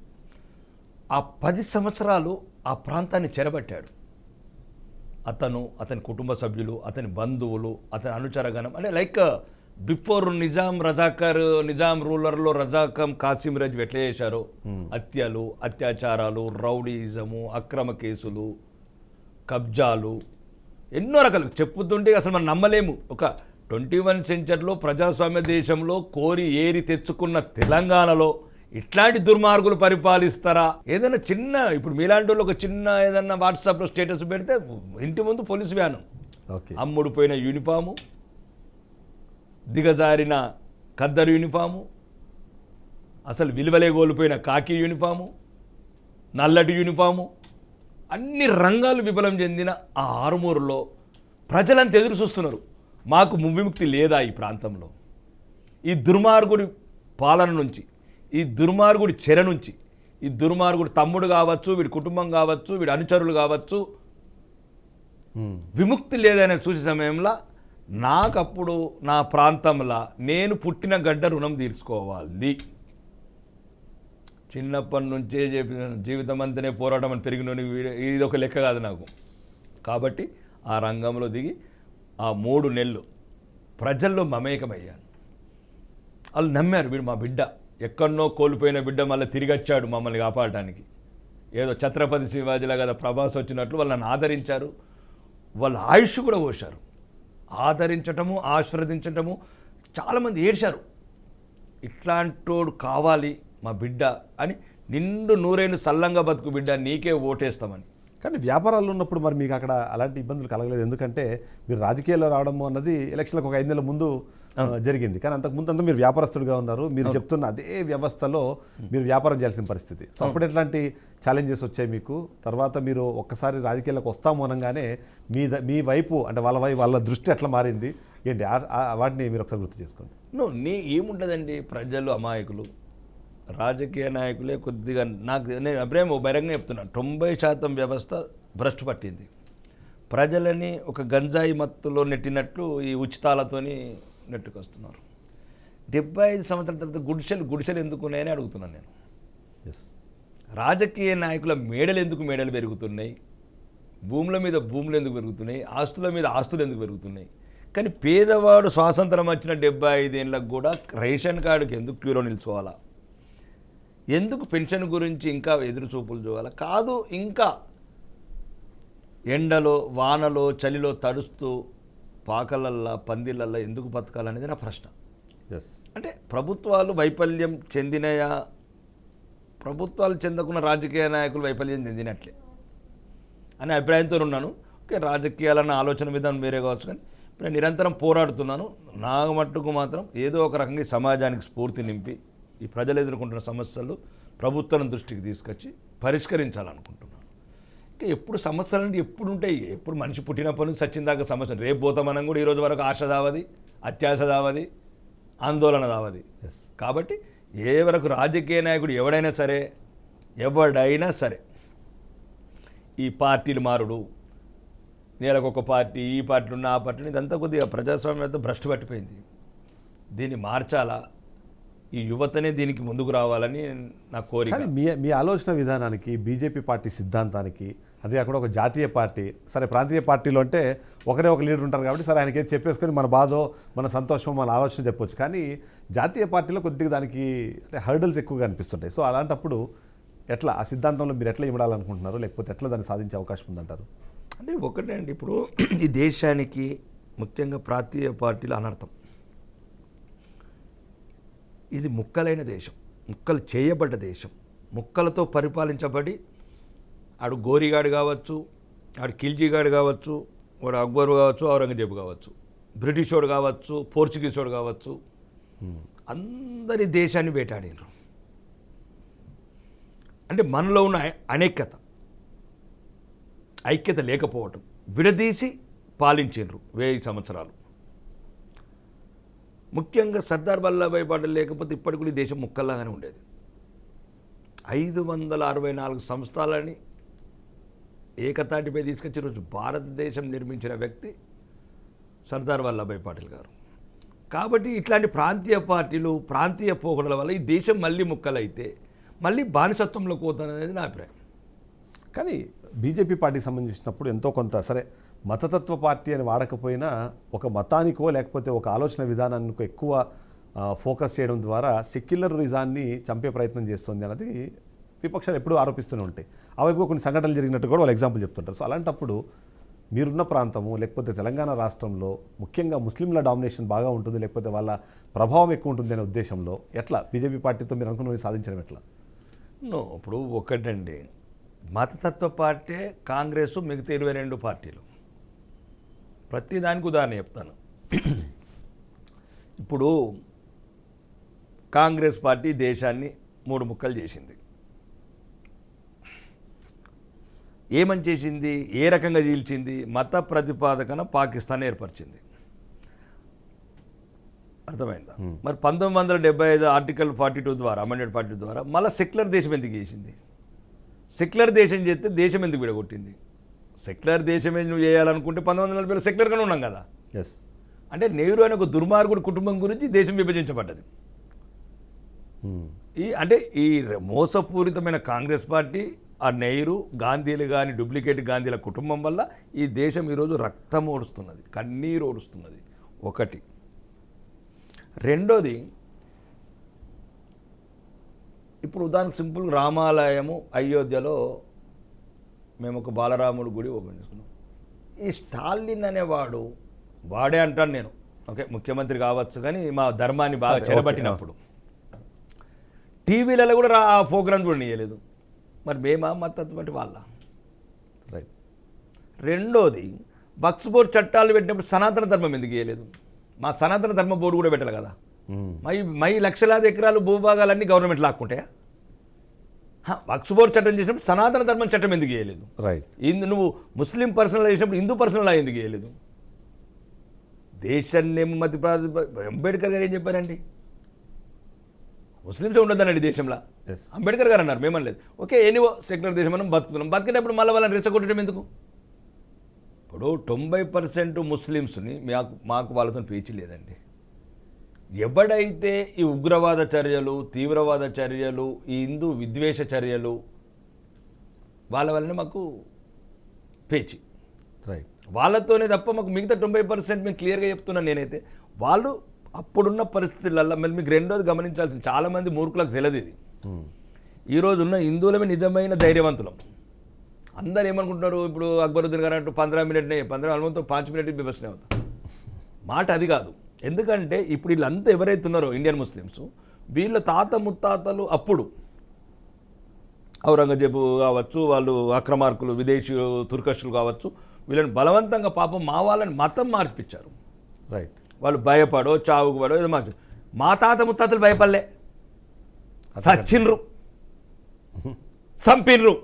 ఆ 10 సంవత్సరాలు ఆ ప్రాంతాన్ని చెరబట్టాడు. అతని కుటుంబ సభ్యులు, అతని బంధువులు, అతని అనుచరగణం, అంటే లైక్ బిఫోర్ నిజాం రూలర్లో రజాకం కాసిం రాజు ఎట్లా చేశారో, హత్యలు, అత్యాచారాలు, రౌడీజము, అక్రమ కేసులు, కబ్జాలు, ఎన్నో రకాలు చెప్పుతుంటే అసలు మనం నమ్మలేము. ఒక 21వ సెంచరీలో ప్రజాస్వామ్య దేశంలో కోరి ఏరి తెచ్చుకున్న తెలంగాణలో ఇట్లాంటి దుర్మార్గులు పరిపాలిస్తారా? ఏదైనా చిన్న ఇప్పుడు మీలాంటి వాళ్ళు ఒక చిన్న ఏదన్నా వాట్సాప్లో స్టేటస్ పెడితే ఇంటి ముందు పోలీసు వ్యాను, ఓకే, అమ్ముడుపోయిన యూనిఫాము, దిగజారిన ఖద్దరు యూనిఫాము, అసలు విలువలే కోల్పోయిన కాకి యూనిఫాము, నల్లటి యూనిఫాము, అన్ని రంగాలు విఫలం చెందిన ఆ ఆరుమూరులో ప్రజలంతా ఎదురు చూస్తున్నారు. మాకు విముక్తి లేదా ఈ ప్రాంతంలో? ఈ దుర్మార్గుడి పాలన నుంచి, ఈ దుర్మార్గుడి చెర నుంచి, ఈ దుర్మార్గుడి తమ్ముడు కావచ్చు, వీడి కుటుంబం కావచ్చు, వీడి అనుచరులు కావచ్చు, విముక్తి లేదనే చూసే సమయంలో నాకప్పుడు నా ప్రాంతంలో నేను పుట్టిన గడ్డ రుణం తీర్చుకోవాలి. చిన్నప్పటి నుంచే జీవితం అంతనే పోరాటం అని పెరిగిన ఇది ఒక లెక్క కాదు నాకు. కాబట్టి ఆ రంగంలో దిగి ఆ 3 నెలలు ప్రజల్లో మమేకమయ్యాను. వాళ్ళు నమ్మారు, వీడు మా బిడ్డ, ఎక్కడనో కోల్పోయిన బిడ్డ మళ్ళీ తిరిగి వచ్చాడు మమ్మల్ని కాపాడటానికి. ఏదో ఛత్రపతి శివాజీలా కదా ప్రభాస్ వచ్చినట్లు వాళ్ళు నన్ను ఆదరించారు. వాళ్ళ ఆయుష్ కూడా పోశారు. ఆదరించటము, ఆశీర్వదించటము, చాలామంది ఏడ్చారు, ఇట్లాంటోడు కావాలి మా బిడ్డ అని, నిండు నూరేళ్ళు సల్లంగా బతుకు బిడ్డ, నీకే ఓటేస్తామని. కానీ వ్యాపారాలు ఉన్నప్పుడు మరి మీకు అక్కడ అలాంటి ఇబ్బందులు కలగలేదు? ఎందుకంటే మీరు రాజకీయాల్లో రావడం అన్నది ఎలక్షన్లకు ఒక 5 నెలల ముందు జరిగింది. కానీ అంతకుముందు అంతా మీరు వ్యాపారస్తుడిగా ఉన్నారు. మీరు చెప్తున్న అదే వ్యవస్థలో మీరు వ్యాపారం చేయాల్సిన పరిస్థితి. సో అప్పుడు ఎట్లాంటి ఛాలెంజెస్ వచ్చాయి మీకు? తర్వాత మీరు ఒక్కసారి రాజకీయాలకు వస్తాము అనగానే మీ వైపు అంటే వాళ్ళ దృష్టి ఎట్లా మారింది ఏంటి? వాటిని మీరు ఒకసారి గుర్తు చేసుకోండి. ఏముంటుందండి, ప్రజలు అమాయకులు, రాజకీయ నాయకులే కొద్దిగా నేను అభిప్రాయం బహిరంగంగా చెప్తున్నాను, 90% వ్యవస్థ భ్రష్టు పట్టింది. ప్రజలని ఒక గంజాయి మత్తులో నెట్టినట్లు ఈ ఉచితాలతోని నెట్టుకొస్తున్నారు. 75 సంవత్సరాల తర్వాత గుడిసెలు ఎందుకు ఉన్నాయని అడుగుతున్నాను నేను. రాజకీయ నాయకుల మేడలు పెరుగుతున్నాయి, భూముల మీద భూములు ఎందుకు పెరుగుతున్నాయి, ఆస్తుల మీద ఆస్తులు ఎందుకు పెరుగుతున్నాయి? కానీ పేదవాడు స్వాతంత్రం వచ్చిన 75 ఏళ్ళకు కూడా రేషన్ కార్డుకి ఎందుకు క్యూలో నిల్చోవాలా? ఎందుకు పెన్షన్ గురించి ఇంకా ఎదురు చూపులు చూడాలా? కాదు, ఇంకా ఎండలో వానలో చలిలో తడుస్తూ పాకలల్లా పందిళ్ళల్లో ఎందుకు బతకాలనేది నా ప్రశ్న. అంటే ప్రభుత్వాలు వైఫల్యం చెందినయా? ప్రభుత్వాలు చెందకున్న రాజకీయ నాయకులు వైఫల్యం చెందినట్లే అనే అభిప్రాయంతో ఉన్నాను. ఓకే, రాజకీయాలన్న ఆలోచన విధానం వేరే కావచ్చు, కానీ ఇప్పుడు నేను నిరంతరం పోరాడుతున్నాను. నా మట్టుకు మాత్రం ఏదో ఒక రకంగా సమాజానికి స్ఫూర్తి నింపి ఈ ప్రజలు ఎదుర్కొంటున్న సమస్యలు ప్రభుత్వం దృష్టికి తీసుకొచ్చి పరిష్కరించాలనుకుంటున్నాను. ఇంకా ఎప్పుడు సమస్యలు అంటే ఎప్పుడు ఉంటాయి, ఎప్పుడు మనిషి పుట్టినప్పటి నుంచి సచ్చిందాకా సమస్యలు. రేపు పోతామనం కూడా ఈరోజు వరకు ఆశ దావది, అత్యాశ దావది, ఆందోళన దావది. కాబట్టి ఏ వరకు రాజకీయ నాయకుడు ఎవడైనా సరే ఈ పార్టీలు మారుడు, నేలకొక పార్టీ, ఈ పార్టీలు ఉన్న ఆ పార్టీలు, ఇదంతా కొద్దిగా ప్రజాస్వామ్యంతో భ్రష్టు పట్టిపోయింది. దీన్ని మార్చాలా, ఈ యువతనే దీనికి ముందుకు రావాలని నా కోరిక. మీ ఆలోచన విధానానికి, బీజేపీ పార్టీ సిద్ధాంతానికి, అదే అక్కడ ఒక జాతీయ పార్టీ, సరే ప్రాంతీయ పార్టీలో అంటే ఒకరే ఒక లీడర్ ఉంటారు కాబట్టి సరే ఆయనకి చెప్పేసుకొని మన బాధో మన సంతోషమో మన ఆలోచన చెప్పొచ్చు. కానీ జాతీయ పార్టీలో కొద్దిగా దానికి అంటే హర్డల్స్ ఎక్కువగా అనిపిస్తుంటాయి. సో అలాంటప్పుడు ఎట్లా ఆ సిద్ధాంతంలో మీరు ఎట్లా ఇవ్వాలనుకుంటున్నారు, లేకపోతే ఎట్లా దాన్ని సాధించే అవకాశం ఉందంటారు? అంటే ఒకటే అండి, ఇప్పుడు ఈ దేశానికి ముఖ్యంగా ప్రాంతీయ పార్టీలు అనర్థం. ఇది ముక్కలైన దేశం, ముక్కలు చేయబడ్డ దేశం, ముక్కలతో పరిపాలించబడి, ఆడు గోరిగాడు కావచ్చు, ఆడు ఖిల్జీగాడు కావచ్చు, వాడు అక్బర్ కావచ్చు, ఔరంగజేబు కావచ్చు, బ్రిటిష్ వాడు కావచ్చు, పోర్చుగీస్ వాడు కావచ్చు, అందరి దేశాన్ని వేటాడినారు. అంటే మనలో ఉన్న ఐక్యత లేకపోవటం, విడదీసి పాలించారు 1000 సంవత్సరాలు. ముఖ్యంగా సర్దార్ వల్లభాయ్ పటేల్ లేకపోతే ఇప్పటికి కూడా ఈ దేశం ముక్కల్లాగానే ఉండేది. 564 సంస్థలని ఏకతాటిపై తీసుకొచ్చి ఈరోజు భారతదేశం నిర్మించిన వ్యక్తి సర్దార్ వల్లభాయ్ పటేల్ గారు. కాబట్టి ఇట్లాంటి ప్రాంతీయ పార్టీలు, ప్రాంతీయ పోకడల వల్ల ఈ దేశం మళ్ళీ ముక్కలైతే మళ్ళీ బానిసత్వంలో పోతాననేది నా అభిప్రాయం. కానీ బీజేపీ పార్టీకి సంబంధించినప్పుడు ఎంతో కొంత సరే మతతత్వ పార్టీ అని వాడకపోయినా ఒక మతానికో లేకపోతే ఒక ఆలోచన విధానానికో ఎక్కువ ఫోకస్ చేయడం ద్వారా సెక్యులరిజాన్ని చంపే ప్రయత్నం చేస్తుంది అన్నది విపక్షాలు ఎప్పుడూ ఆరోపిస్తూనే ఉంటాయి. అవైపు కొన్ని సంఘటనలు జరిగినట్టు కూడా వాళ్ళు ఎగ్జాంపుల్ చెప్తుంటారు. సో అలాంటప్పుడు మీరున్న ప్రాంతము లేకపోతే తెలంగాణ రాష్ట్రంలో ముఖ్యంగా ముస్లింల డామినేషన్ బాగా ఉంటుంది, లేకపోతే వాళ్ళ ప్రభావం ఎక్కువ ఉంటుంది అనే ఉద్దేశంలో ఎట్లా బీజేపీ పార్టీతో మీరు అనుకున్నవి సాధించడం ఎట్లా? ఇప్పుడు ఒకటండి, మతతత్వ పార్టీ కాంగ్రెస్, మిగతా 22 పార్టీలు. ప్రతి దానికి ఉదాహరణ చెప్తాను. ఇప్పుడు కాంగ్రెస్ పార్టీ దేశాన్ని 3 ముక్కలు చేసింది. ఏమని చేసింది, ఏ రకంగా చీల్చింది? మత ప్రతిపాదకన పాకిస్తాన్ ఏర్పరిచింది. అర్థమైందా? మరి 1975 ఆర్టికల్ 42 ద్వారా, అమెండెడ్ 42 ద్వారా మళ్ళీ సెక్యులర్ దేశం ఎందుకు చేసింది? సెక్యులర్ దేశం చేస్తే దేశం ఎందుకు విడగొట్టింది? సెక్యులర్ దేశమే నువ్వు చేయాలనుకుంటే 1940లో సెక్యులర్గానే ఉన్నాం కదా. ఎస్, అంటే నెహ్రూ అనే ఒక దుర్మార్గుడు కుటుంబం గురించి దేశం విభజించబడ్డది. ఈ మోసపూరితమైన కాంగ్రెస్ పార్టీ, ఆ నెహ్రూ, గాంధీలు కానీ డూప్లికేట్ గాంధీల కుటుంబం వల్ల ఈ దేశం ఈరోజు రక్తం ఓడుస్తున్నది, కన్నీరు ఓడుస్తున్నది. ఒకటి. రెండోది, ఇప్పుడు ఉదాహరణకు సింపుల్ రామాలయము అయోధ్యలో మేము ఒక బాలరాముడు గుడి ఓపెన్ చేసుకున్నాం. ఈ స్టాలిన్ అనేవాడు, వాడే అంటాను నేను, ఓకే ముఖ్యమంత్రి కావచ్చు కానీ మా ధర్మాన్ని బాగా చెరబట్టినప్పుడు టీవీలలో కూడా ఆ ప్రోగ్రామ్ కూడా ఇవ్వలేదు. మరి మేమా మతత్వం వాళ్ళ? రైట్. రెండోది, వక్ఫ్ బోర్డు చట్టాలు పెట్టినప్పుడు సనాతన ధర్మం ఎందుకు ఇవ్వలేదు? మా సనాతన ధర్మ బోర్డు కూడా పెట్టాలి కదా. మై లక్షలాది ఎకరాలు భూభాగాలన్నీ గవర్నమెంట్ లాక్కుంటాయా? వక్ఫ్ బోర్డు చట్టం చేసినప్పుడు సనాతన ధర్మం చట్టం ఎందుకు చేయలేదు? రైట్. నువ్వు ముస్లిం పర్సనల్ చేసినప్పుడు హిందూ పర్సనల్ ఎందుకు చేయలేదు? దేశాన్ని అంబేద్కర్ గారు ఏం చెప్పారండి? ముస్లింస్ ఉండొద్దనండి దేశంలో. అంబేద్కర్ గారు అన్నారు, మేమనలేదు. ఓకే, ఎనివో సెక్యులర్ దేశం మనం బతుకుతున్నాం. బతికేటప్పుడు మళ్ళీ వాళ్ళని రెచ్చగొట్టడం ఎందుకు? ఇప్పుడు 90% ముస్లిమ్స్ని మాకు వాళ్ళతో పేచి లేదండి. ఎవడైతే ఈ ఉగ్రవాద చర్యలు, తీవ్రవాద చర్యలు, ఈ హిందూ విద్వేష చర్యలు, వాళ్ళ వల్లనే మాకు పేచి. రైట్. వాళ్ళతోనే తప్ప మాకు మిగతా 90% మేము క్లియర్గా చెప్తున్నాను నేనైతే. వాళ్ళు అప్పుడున్న పరిస్థితులలో మళ్ళీ మీకు రెండోది గమనించాల్సింది, చాలామంది మూర్ఖులకు తెలియదు ఇది. ఈరోజు ఉన్న హిందువులమే నిజమైన ధైర్యవంతులం. అందరు ఏమనుకుంటున్నారు, ఇప్పుడు అక్బరుద్దీన్ గారు అంటూ 15 మినిట్నే 5 మినిట్ బెస్ట్నే అవుతాం. మాట అది కాదు. ఎందుకంటే ఇప్పుడు వీళ్ళంతా ఎవరైతే ఉన్నారో ఇండియన్ ముస్లిమ్స్, వీళ్ళ తాత ముత్తాతలు అప్పుడు ఔరంగజేబు కావచ్చు, వాళ్ళు అక్రమార్కులు, విదేశీ తుర్కషులు కావచ్చు, వీళ్ళని బలవంతంగా పాపం మా వాళ్ళని మతం మార్చిపించారు. రైట్. వాళ్ళు భయపడో చావుకు పడో ఏదో మార్చారు. మా తాత ముత్తాతలు భయపడలే, సచ్చిండ్రు, సంపిన్రు,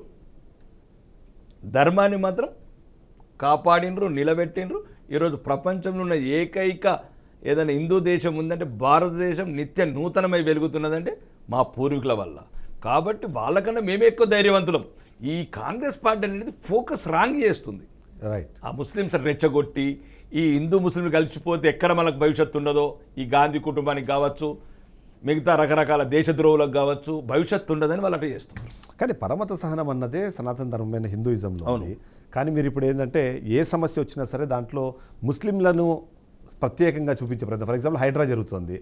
ధర్మాన్ని మాత్రం కాపాడినరు, నిలబెట్టినరు. ఈరోజు ప్రపంచంలో ఉన్న ఏకైక ఏదైనా హిందూ దేశం ఉందంటే భారతదేశం నిత్య నూతనమై వెలుగుతున్నదంటే మా పూర్వీకుల వల్ల. కాబట్టి వాళ్ళకన్నా మేమే ఎక్కువ ధైర్యవంతులం. ఈ కాంగ్రెస్ పార్టీ అనేది ఫోకస్ రాంగ్ చేస్తుంది. రైట్. ఆ ముస్లిమ్స్ రెచ్చగొట్టి ఈ హిందూ ముస్లింలు కలిసిపోతే ఎక్కడ మనకు భవిష్యత్తు ఉండదో, ఈ గాంధీ కుటుంబానికి కావచ్చు, మిగతా రకరకాల దేశద్రోహులకు కావచ్చు భవిష్యత్తు ఉండదని వాళ్ళు అట్లా చేస్తున్నారు. కానీ పరమత సహనం అన్నదే సనాతన ధర్మమైన హిందూయిజంలో ఉంది. కానీ మీరు ఇప్పుడు ఏంటంటే ఏ సమస్య వచ్చినా సరే దాంట్లో ముస్లింలను ప్రత్యేకంగా చూపించే ప్రయత్నం. ఫర్ ఎగ్జాంపుల్ హైడ్రా జరుగుతుంది,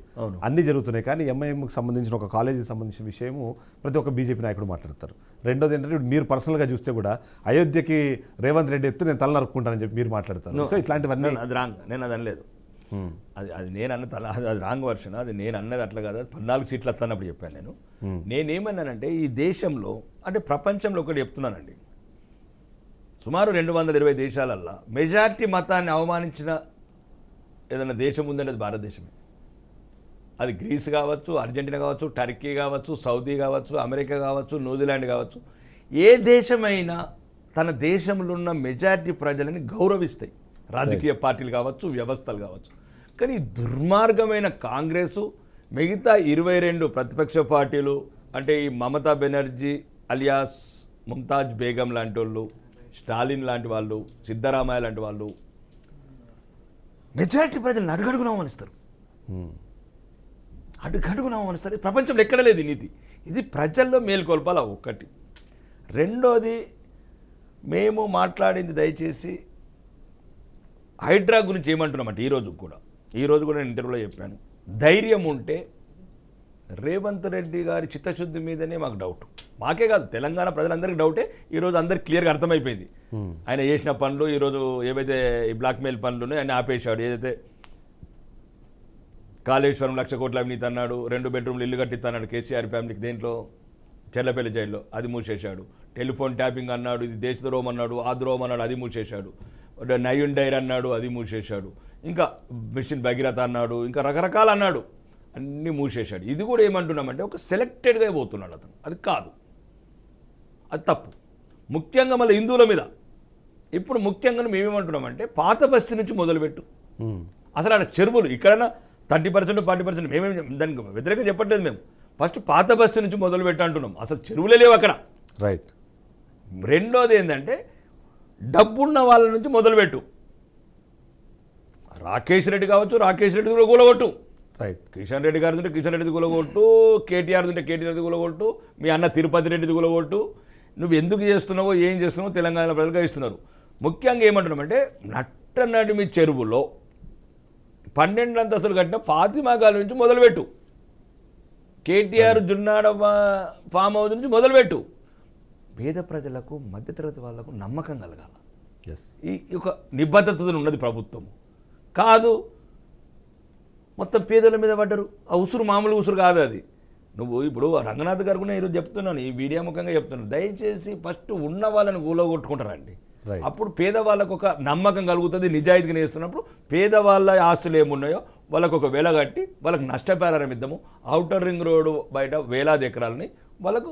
అన్నీ జరుగుతున్నాయి, కానీ ఎంఐఎంకి సంబంధించిన ఒక కాలేజీకి సంబంధించిన విషయము ప్రతి ఒక్క బీజేపీ నాయకుడు మాట్లాడతారు. రెండోది ఏంటంటే మీరు పర్సనల్గా చూస్తే కూడా అయోధ్యకి రేవంత్ రెడ్డి ఎత్తు నేను తల నరుక్కుంటానని చెప్పి మీరు మాట్లాడతారు. సో ఇట్లాంటివన్నీ అది రాంగ్. నేను అది అనలేదు. అది నేను అన్న అది రాంగ్ వర్షన్. అది నేను అన్నది అట్లా కాదు. 14 సీట్లు వస్తున్నప్పుడు చెప్పాను. నేనేమన్నానంటే ఈ దేశంలో అంటే ప్రపంచంలో ఒకటి చెప్తున్నానండి, సుమారు 220 దేశాలల్లో మెజారిటీ మతాన్ని అవమానించిన ఏదైనా దేశం ఉందంటే అది భారతదేశమే. అది గ్రీస్ కావచ్చు, అర్జెంటీనా కావచ్చు, టర్కీ కావచ్చు, సౌదీ కావచ్చు, అమెరికా కావచ్చు, న్యూజిలాండ్ కావచ్చు. ఏ దేశమైనా తన దేశంలో ఉన్న మెజారిటీ ప్రజలని గౌరవిస్తాయి, రాజకీయ పార్టీలు కావచ్చు, వ్యవస్థలు కావచ్చు. కానీ దుర్మార్గమైన కాంగ్రెసు, మిగతా 22 ప్రతిపక్ష పార్టీలు అంటే ఈ మమతా బెనర్జీ అలియాస్ ముంతాజ్ బేగం లాంటి వాళ్ళు, స్టాలిన్ లాంటి వాళ్ళు, సిద్ధరామయ్య లాంటి వాళ్ళు మెజారిటీ ప్రజలను అడుగడుగునా అవమానిస్తారు. అడుగడుగునా అవమానిస్తారు. ప్రపంచంలో ఎక్కడ లేదు నీతి. ఇది ప్రజల్లో మేల్కొల్పాల ఒకటి. రెండోది, మేము మాట్లాడింది దయచేసి హైడ్రా గురించి ఏమంటున్నామంటే ఈరోజు కూడా నేను ఇంటర్వ్యూలో చెప్పాను, ధైర్యం ఉంటే రేవంత్ రెడ్డి గారి చిత్తశుద్ధి మీదనే మాకు డౌట్. మాకే కాదు, తెలంగాణ ప్రజలందరికీ డౌటే. ఈరోజు అందరికి క్లియర్గా అర్థమైపోయింది. ఆయన చేసిన పనులు ఈరోజు ఏవైతే ఈ బ్లాక్మెయిల్ పనులు ఆయన ఆపేశాడు. ఏదైతే కాళేశ్వరం 1,00,000 కోట్ల అవినీతి అన్నాడు, 2 బెడ్రూమ్లు ఇల్లు కట్టిస్తాడు కేసీఆర్ ఫ్యామిలీకి, దేంట్లో చెర్లపల్లి జైల్లో, అది మూసేశాడు. టెలిఫోన్ ట్యాపింగ్ అన్నాడు, ఇది దేశద్రోహం అన్నాడు, ఆ ద్రోహం అన్నాడు, అది మూసేశాడు. నయూన్ డైర్ అన్నాడు, అది మూసేశాడు. ఇంకా మిషన్ భగీరథ అన్నాడు, ఇంకా రకరకాలు అన్నాడు, అన్నీ మూసేశాడు. ఇది కూడా ఏమంటున్నామంటే ఒక సెలెక్టెడ్గా పోతున్నాడు అతను, అది కాదు, అది తప్పు. ముఖ్యంగా మళ్ళీ హిందువుల మీద ఇప్పుడు ముఖ్యంగా మేమేమంటున్నామంటే పాత బస్తీ నుంచి మొదలుపెట్టు. అసలు ఆడ చెరువులు ఇక్కడైనా 30% 40%, మేమేం దానికి వ్యతిరేకంగా చెప్పట్లేదు. మేము ఫస్ట్ పాత బస్తీ నుంచి మొదలుపెట్టు అంటున్నాం. అసలు చెరువులే లేవు అక్కడ. రైట్. రెండోది ఏంటంటే డబ్బున్న వాళ్ళ నుంచి మొదలుపెట్టు. రాకేష్ రెడ్డి కావచ్చు, రాకేష్ రెడ్డి కూడా కూలగొట్టు. రైట్. కిషన్ రెడ్డి గారి ఉంటే కిషన్ రెడ్డిది కూలగొట్టు, కేటీఆర్ ఉంటే కేటీఆర్ది కూలగొట్టు, మీ అన్న తిరుపతి రెడ్డిది కూలగొట్టు. నువ్వు ఎందుకు చేస్తున్నావో ఏం చేస్తున్నావో తెలంగాణ ప్రజలుగా ఇస్తున్నారు. ముఖ్యంగా ఏమంటున్నామంటే నట్టనడి మీ చెరువులో 12 అంతస్తులు కట్టిన ఫాతిమా గారి నుంచి మొదలుపెట్టు. కేటీఆర్ జున్నాడ ఫామ్ హౌస్ నుంచి మొదలుపెట్టు. పేద ప్రజలకు మధ్యతరగతి వాళ్లకు నమ్మకం కలగాల. ఎస్. ఈ ఒక నిబద్ధతతో ఉన్నది ప్రభుత్వం కాదు. మొత్తం పేదల మీద పడ్డరు. ఆ ఉసురు మామూలు ఉసురు కాదు అది. నువ్వు ఇప్పుడు రంగనాథ్ గారు కూడా ఈరోజు చెప్తున్నాను, ఈ వీడియో ముఖంగా చెప్తున్నాను, దయచేసి ఫస్ట్ ఉన్న వాళ్ళని ఊలగొట్టుకుంటారండి. అప్పుడు పేదవాళ్ళకు ఒక నమ్మకం కలుగుతుంది. నిజాయితీగా నేస్తున్నప్పుడు పేదవాళ్ళ ఆస్తులు ఏమున్నాయో వాళ్ళకు ఒక వెల కట్టి వాళ్ళకు నష్టపరిహారం ఇద్దాము. ఔటర్ రింగ్ రోడ్డు బయట వేలాది ఎకరాలని వాళ్ళకు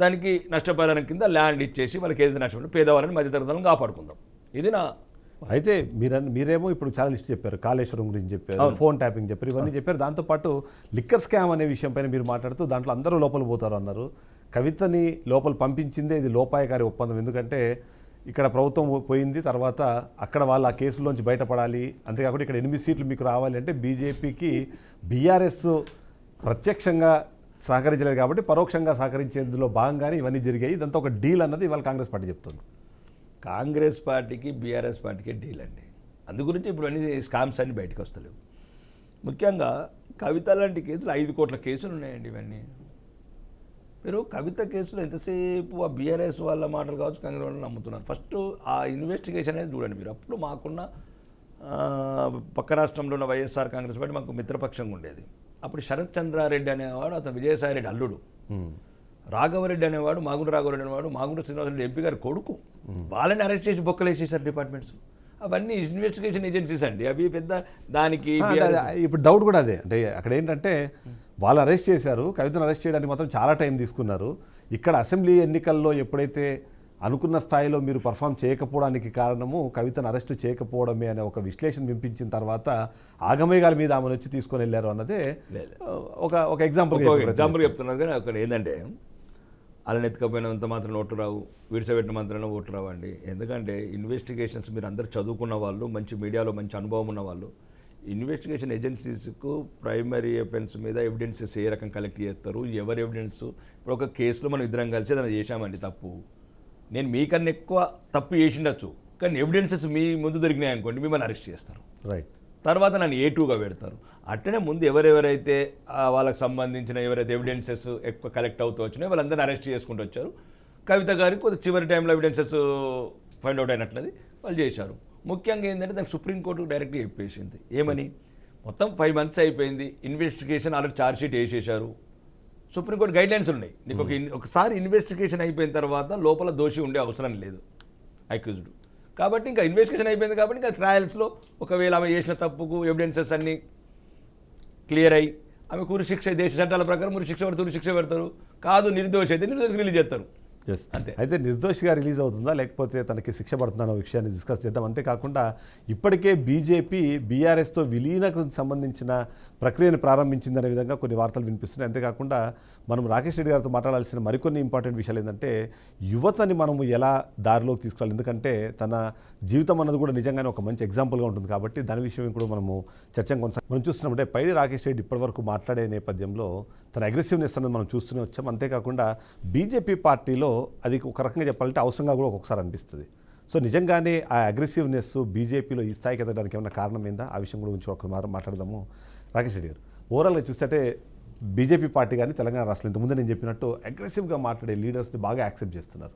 దానికి నష్టపరిహారం కింద ల్యాండ్ ఇచ్చేసి వాళ్ళకి ఏదైతే నష్టం పేదవాళ్ళని మధ్యతరగతులను కాపాడుకుందాం. ఇది నా అయితే మీరేమో ఇప్పుడు చాలా లిస్ట్ చెప్పారు, కాళేశ్వరం గురించి చెప్పారు, ఫోన్ ట్యాపింగ్ చెప్పారు, ఇవన్నీ చెప్పారు. దాంతోపాటు లిక్కర్ స్కామ్ అనే విషయం పైన మీరు మాట్లాడుతూ దాంట్లో అందరూ లోపల పోతారు అన్నారు. కవితని లోపల పంపించిందే ఇది లోపాయకారి ఒప్పందం. ఎందుకంటే ఇక్కడ ప్రభుత్వం పోయింది, తర్వాత అక్కడ వాళ్ళు ఆ కేసులోంచి బయటపడాలి. అంతేకాకుండా ఇక్కడ 8 సీట్లు మీకు రావాలి అంటే బీజేపీకి బీఆర్ఎస్ ప్రత్యక్షంగా సహకరించలేదు కాబట్టి పరోక్షంగా సహకరించేందులో భాగంగానే ఇవన్నీ జరిగాయి. ఇదంతా ఒక డీల్ అన్నది ఇవాళ కాంగ్రెస్ పార్టీ చెప్తుంది. కాంగ్రెస్ పార్టీకి బీఆర్ఎస్ పార్టీకి డీల్ అండి. అందు గురించి ఇప్పుడు అన్ని స్కామ్స్ అన్నీ బయటకు వస్తలేవు. ముఖ్యంగా కవిత లాంటి కేసులు 5 కోట్ల కేసులు ఉన్నాయండి. ఇవన్నీ మీరు కవిత కేసులో ఎంతసేపు ఆ బీఆర్ఎస్ వాళ్ళ మాటలు కావచ్చు, కాంగ్రెస్ వాళ్ళు నమ్ముతున్నారు. ఫస్ట్ ఆ ఇన్వెస్టిగేషన్ అనేది చూడండి మీరు. అప్పుడు మాకున్న పక్క రాష్ట్రంలో ఉన్న వైఎస్ఆర్ కాంగ్రెస్ పార్టీ మాకు మిత్రపక్షంగా ఉండేది. అప్పుడు శరత్ చంద్రారెడ్డి అనేవాడు అతను విజయసాయి రెడ్డి అల్లుడు, రాఘవరెడ్డి అనేవాడు మాగుంట రాఘవరెడ్డి అనేవాడు మాగుంట శ్రీనివాసరెడ్డి ఎంపీ గారి కొడుకు. వాళ్ళని అరెస్ట్ చేసి బొక్కలేసేసారు డిపార్ట్మెంట్స్. అవన్నీ ఇన్వెస్టిగేషన్ ఏజెన్సీస్ అండి. అవి పెద్ద దానికి ఇప్పుడు డౌట్ కూడా అదే. అంటే అక్కడ ఏంటంటే వాళ్ళు అరెస్ట్ చేశారు, కవితను అరెస్ట్ చేయడానికి మాత్రం చాలా టైం తీసుకున్నారు. ఇక్కడ అసెంబ్లీ ఎన్నికల్లో ఎప్పుడైతే అనుకున్న స్థాయిలో మీరు పర్ఫామ్ చేయకపోవడానికి కారణము కవితను అరెస్ట్ చేయకపోవడమే అనే ఒక విశ్లేషణ వినిపించిన తర్వాత ఆగమేఘాల మీద ఆమెను వచ్చి తీసుకొని వెళ్ళారు అన్నదే ఒక ఎగ్జాంపుల్ చెప్తున్నారు. కానీ అక్కడ ఏంటంటే వాళ్ళని ఎత్తుకపోయినంత మాత్రం ఓట్లు రావు, విడిచబెట్టిన మాత్రం ఓట్లు రావండి. ఎందుకంటే ఇన్వెస్టిగేషన్స్ మీరు అందరూ చదువుకున్న వాళ్ళు, మంచి మీడియాలో మంచి అనుభవం ఉన్న వాళ్ళు, ఇన్వెస్టిగేషన్ ఏజెన్సీస్కు ప్రైమరీ ఎఫెన్స్ మీద ఎవిడెన్సెస్ ఏ రకం కలెక్ట్ చేస్తారు, ఎవరు ఎవిడెన్స్. ఇప్పుడు ఒక కేసులో మనం ఇద్దరం కలిసి దాన్ని చేశామండి తప్పు, నేను మీకన్నా ఎక్కువ తప్పు చేసిండొచ్చు, కానీ ఎవిడెన్సెస్ మీ ముందు దొరికినాయి అనుకోండి మిమ్మల్ని అరెస్ట్ చేస్తారు. రైట్. తర్వాత నన్ను A2గా పెడతారు. అట్లనే ముందు ఎవరెవరైతే వాళ్ళకి సంబంధించిన ఎవరైతే ఎవిడెన్సెస్ ఎక్కువ కలెక్ట్ అవుతూ వచ్చినాయో వాళ్ళందరినీ అరెస్ట్ చేసుకుంటూ వచ్చారు. కవిత గారికి కొద్ది చివరి టైంలో ఎవిడెన్సెస్ ఫైండ్ అవుట్ అయినట్లది వాళ్ళు చేశారు. ముఖ్యంగా ఏంటంటే దానికి సుప్రీంకోర్టు డైరెక్ట్గా చెప్పేసింది. ఏమని? మొత్తం 5 months అయిపోయింది, ఇన్వెస్టిగేషన్ ఆల్రెడీ ఛార్జ్ షీట్ వేసేశారు. సుప్రీంకోర్టు గైడ్లైన్స్ ఉన్నాయి, నీకు ఒకసారి ఇన్వెస్టిగేషన్ అయిపోయిన తర్వాత లోపల దోషి ఉండే అవసరం లేదు అక్యూజ్డ్. కాబట్టి ఇంకా ఇన్వెస్టిగేషన్ అయిపోయింది కాబట్టి ఇంకా ట్రయల్స్లో ఒకవేళ ఆమె చేసిన తప్పుకు ఎవిడెన్సెస్ అన్నీ క్లియర్ అయ్యి ఆమె ఉరిశిక్ష, దేశ చట్టాల ప్రకారం ఉరిశిక్ష పడుతుంది, ఉరిశిక్ష పెడతారు. కాదు నిర్దోషి అయితే నిర్దోషికి రిలీజ్ చేస్తారు. ఎస్. అయితే నిర్దోషిగా రిలీజ్ అవుతుందా లేకపోతే తనకి శిక్ష పడుతుందా అనే విషయాన్ని డిస్కస్ చేద్దాం. అంతేకాకుండా ఇప్పటికే బీజేపీ బీఆర్ఎస్తో విలీనకు సంబంధించిన ప్రక్రియను ప్రారంభించిందనే విధంగా కొన్ని వార్తలు వినిపిస్తున్నాయి. అంతేకాకుండా మనం రాకేష్ రెడ్డి గారితో మాట్లాడాల్సిన మరికొన్ని ఇంపార్టెంట్ విషయాలు ఏంటంటే యువతని మనము ఎలా దారిలోకి తీసుకురావాలి. ఎందుకంటే తన జీవితం అన్నది కూడా నిజంగానే ఒక మంచి ఎగ్జాంపుల్గా ఉంటుంది కాబట్టి దాని విషయం కూడా మనము చర్చను మనం చూస్తున్నామంటే పైడి రాకేష్ రెడ్డి ఇప్పటివరకు మాట్లాడే నేపథ్యంలో తన అగ్రెసివ్నెస్ అన్నది మనం చూస్తూనే వచ్చాం. అంతేకాకుండా బీజేపీ పార్టీలో అది ఒక రకంగా చెప్పాలంటే అవసరంగా కూడా ఒక్కొక్కసారి అనిపిస్తుంది. సో నిజంగానే ఆ అగ్రెసివ్నెస్ బీజేపీలో ఈ స్థాయికి ఎదగడానికి ఏమైనా కారణమైందా? ఆ విషయం గురించి ఒక మాట్లాడదాము. రాకేష్ రెడ్డి గారు, ఓవరాల్గా చూస్తే బీజేపీ పార్టీ కానీ తెలంగాణ రాష్ట్రంలో ఇంతకుముందు నేను చెప్పినట్టు అగ్రెసివ్గా మాట్లాడే లీడర్స్ని బాగా యాక్సెప్ట్ చేస్తున్నారు.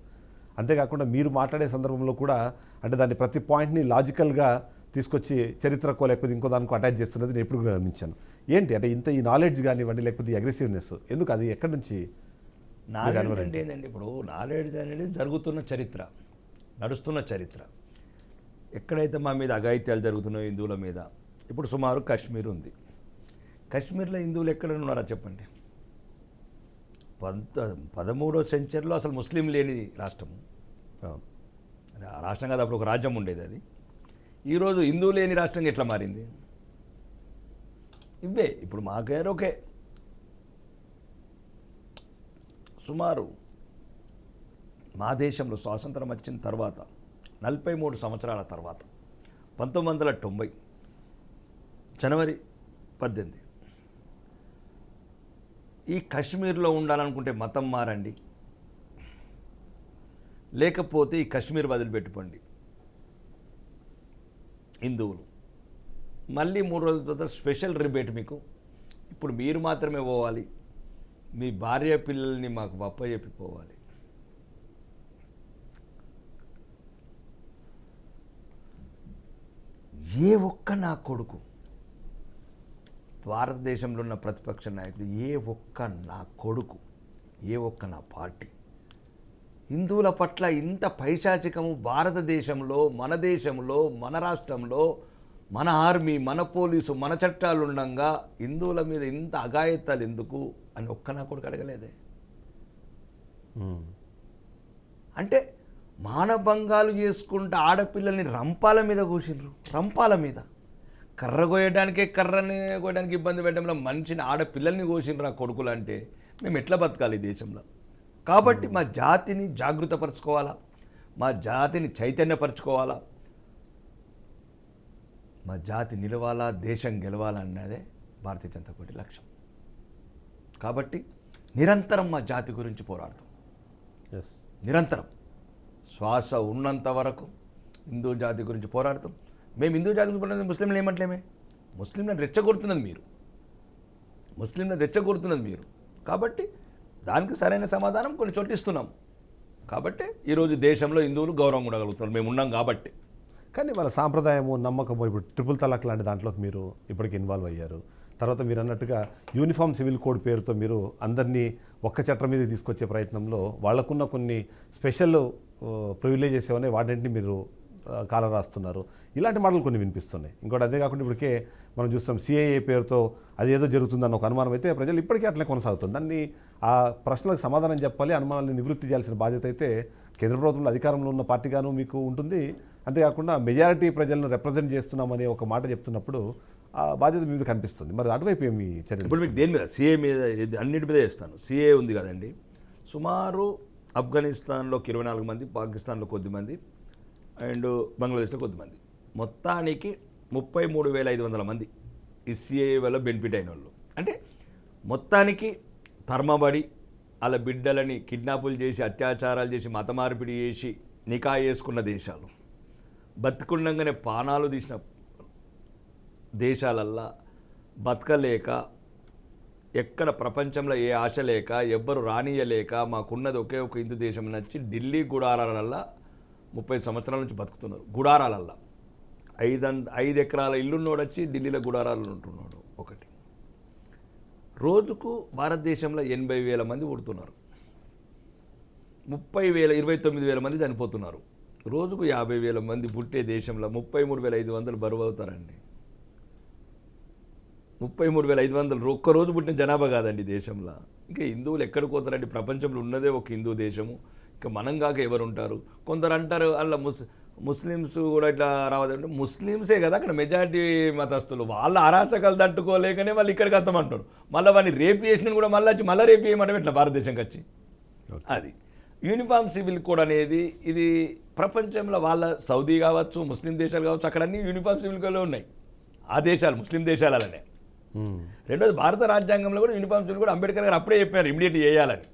అంతేకాకుండా మీరు మాట్లాడే సందర్భంలో కూడా అంటే దాన్ని ప్రతి పాయింట్ని లాజికల్గా తీసుకొచ్చి చరిత్రకో లేకపోతే ఇంకో దానికో అటాచ్ చేస్తున్నది నేను ఎప్పుడు గమనించాను. ఏంటి అంటే ఇంత ఈ నాలెడ్జ్ కానివ్వండి లేకపోతే ఈ అగ్రెసివ్నెస్ ఎందుకు, అది ఎక్కడి నుంచి? నాలెడ్జ్ అంటే ఏంటండి, ఇప్పుడు నాలెడ్జ్ అనేది జరుగుతున్న చరిత్ర, నడుస్తున్న చరిత్ర. ఎక్కడైతే మా మీద అఘాయిత్యాలు జరుగుతున్నాయో హిందువుల మీద, ఇప్పుడు సుమారు కాశ్మీర్ ఉంది. కాశ్మీర్లో హిందువులు ఎక్కడ ఉన్నారా చెప్పండి? 13వ సెంచరీలో అసలు ముస్లిం లేని రాష్ట్రం. అవును. ఆ రాష్ట్రం కాదు, అప్పుడు ఒక రాజ్యం ఉండేది అది. ఈరోజు హిందువు లేని రాష్ట్రంగా ఎట్లా మారింది? ఇవే ఇప్పుడు మాకేరో ఓకే, సుమారు మా దేశంలో స్వాతంత్రం వచ్చిన తర్వాత 43 సంవత్సరాల తర్వాత 1990 జనవరి 18 ఈ కశ్మీర్లో ఉండాలనుకుంటే మతం మారండి, లేకపోతే ఈ కశ్మీర్ వదిలిపెట్టుకోండి హిందువులు. మళ్ళీ 3 రోజుల తర్వాత స్పెషల్ రిబేట్ మీకు. ఇప్పుడు మీరు మాత్రమే పోవాలి, మీ భార్య పిల్లల్ని మాకు అప్పచెప్పి పోవాలి. ఏ ఒక్క నా కొడుకు, భారతదేశంలో ఉన్న ప్రతిపక్ష నాయకుడు, ఏ ఒక్క నా కొడుకు, ఏ ఒక్క నా పార్టీ హిందువుల పట్ల ఇంత పైశాచికము భారతదేశంలో, మన దేశంలో, మన రాష్ట్రంలో, మన ఆర్మీ, మన పోలీసు, మన చట్టాలు ఉండగా హిందువుల మీద ఇంత అఘాయిత్యాలు ఎందుకు అని ఒక్క నా కొడుకు అడగలేదే. అంటే మానభంగాలు చేసుకుంటే ఆడపిల్లల్ని రంపాల మీద కూర్చుండ్రు, రంపాల మీద. కర్ర కోయడానికే, కర్రని కోయడానికి ఇబ్బంది పెట్టడంలో మనిషిని, ఆడపిల్లల్ని కోసిండ్రు ఆ కొడుకులు. అంటే మేము ఎట్లా బతకాలి ఈ దేశంలో? కాబట్టి మా జాతిని జాగృతపరచుకోవాలా, మా జాతిని చైతన్యపరచుకోవాలా, మా జాతి నిలవాలా, దేశం గెలవాలా అన్నదే భారతీయ జనతా పార్టీ లక్ష్యం. కాబట్టి నిరంతరం మా జాతి గురించి పోరాడతాం. ఎస్, నిరంతరం శ్వాస ఉన్నంత వరకు హిందూ జాతి గురించి పోరాడతాం. మేము హిందూ జాతి గురించి పోరాడుతాం, ముస్లింలు ఏమంటలేమే. ముస్లింలను రెచ్చగొడుతున్నది మీరు, ముస్లింలను రెచ్చగొడుతున్నది మీరు. కాబట్టి దానికి సరైన సమాధానం కొన్ని చోటిస్తున్నాం. కాబట్టి ఈరోజు దేశంలో హిందువులు గౌరవం ఉండగలుగుతున్నారు, మేము ఉన్నాం కాబట్టి. కానీ వాళ్ళ సాంప్రదాయము, నమ్మకము, ఇప్పుడు ట్రిపుల్ తలాక్ లాంటి దాంట్లోకి మీరు ఇప్పటికి ఇన్వాల్వ్ అయ్యారు. తర్వాత మీరు అన్నట్టుగా యూనిఫామ్ సివిల్ కోడ్ పేరుతో మీరు అందరినీ ఒక్క చట్టం మీద తీసుకొచ్చే ప్రయత్నంలో వాళ్ళకున్న కొన్ని స్పెషల్ ప్రివిలేజెస్ ఏమన్నా వాటిని మీరు కాలం రాస్తున్నారు. ఇలాంటి మాటలు కొన్ని వినిపిస్తున్నాయి. ఇంకోటి అదే కాకుండా ఇప్పటికే మనం చూస్తాం సిఏఏ పేరుతో అది ఏదో జరుగుతుందన్న ఒక అనుమానం అయితే ప్రజలు ఇప్పటికీ అట్లే కొనసాగుతుంది. దాన్ని ఆ ప్రశ్నలకు సమాధానం చెప్పాలి, అనుమానాలను నివృత్తి చేయాల్సిన బాధ్యత అయితే కేంద్ర ప్రభుత్వంలో అధికారంలో ఉన్న పార్టీగాను మీకు ఉంటుంది. అంతేకాకుండా మెజారిటీ ప్రజలను రిప్రజెంట్ చేస్తున్నామనే ఒక మాట చెప్తున్నప్పుడు ఆ బాధ్యత మీద కనిపిస్తుంది. మరి అటువైపు ఏమి చర్యలు? ఇప్పుడు మీకు దేని మీద, సిఏ మీద, అన్నిటి మీద చేస్తాను. సిఏ ఉంది కదండి, సుమారు ఆఫ్ఘనిస్తాన్లోకి 24 మంది, పాకిస్తాన్లో కొద్దిమంది, అండ్ బంగ్లాదేశ్లో కొద్దిమంది, మొత్తానికి 33,500 మంది ఈ సిఏ వల్ల బెనిఫిట్ అయిన వాళ్ళు. అంటే మొత్తానికి తరమబడి వాళ్ళ బిడ్డలని కిడ్నాపులు చేసి, అత్యాచారాలు చేసి, మత మార్పిడి చేసి, నికా చేసుకున్న దేశాలు, బతుకుండగానే పానాలు తీసిన దేశాలల్లా బతకలేక, ఎక్కడ ప్రపంచంలో ఏ ఆశ లేక, ఎవ్వరు రానియలేక, మాకున్నది ఒకే ఒక హిందూ దేశం నచ్చి ఢిల్లీ గుడారాలల్లా 30 సంవత్సరాల నుంచి బతుకుతున్నారు. గుడారాలల్లా 5 ఎకరాల ఇల్లున్నోడు వచ్చి ఢిల్లీలో గుడారాలు ఉంటున్నాడు ఒకటి. రోజుకు భారతదేశంలో 80,000 మంది పుడుతున్నారు, 29,000 మంది చనిపోతున్నారు. రోజుకు 50,000 మంది పుట్టే దేశంలో 33,500 బరువు అవుతారండి. 33,500 ఒక్కరోజు పుట్టిన జనాభా కాదండి దేశంలో. ఇంకా హిందువులు ఎక్కడికి పోతారండి? ప్రపంచంలో ఉన్నదే ఒక హిందూ దేశము, ఇంకా మనం కాక ఎవరు ఉంటారు? కొందరు అంటారు అలా ముస్లిమ్స్ కూడా ఇట్లా రావద్దంటే, ముస్లిమ్సే కదా అక్కడ మెజారిటీ మతస్థులు. వాళ్ళ అరాచకాలు తట్టుకోలేకనే వాళ్ళు ఇక్కడికి వస్తామంటారు. మళ్ళీ వాడిని రేపు చేసిన కూడా మళ్ళీ వచ్చి మళ్ళీ రేపు చేయమంటే ఇట్లా భారతదేశంకి వచ్చి. అది యూనిఫామ్ సివిల్ కోడ్ అనేది ఇది ప్రపంచంలో వాళ్ళ సౌదీ కావచ్చు, ముస్లిం దేశాలు కావచ్చు, అక్కడ అన్ని యూనిఫామ్ సివిల్ కోడ్లో ఉన్నాయి. ఆ దేశాలు ముస్లిం దేశాలనే. రెండోది భారత రాజ్యాంగంలో కూడా యూనిఫామ్ సివిల్ కోడ్ అంబేద్కర్ గారు అప్పుడే చెప్పారు ఇమీడియట్గా చేయాలని.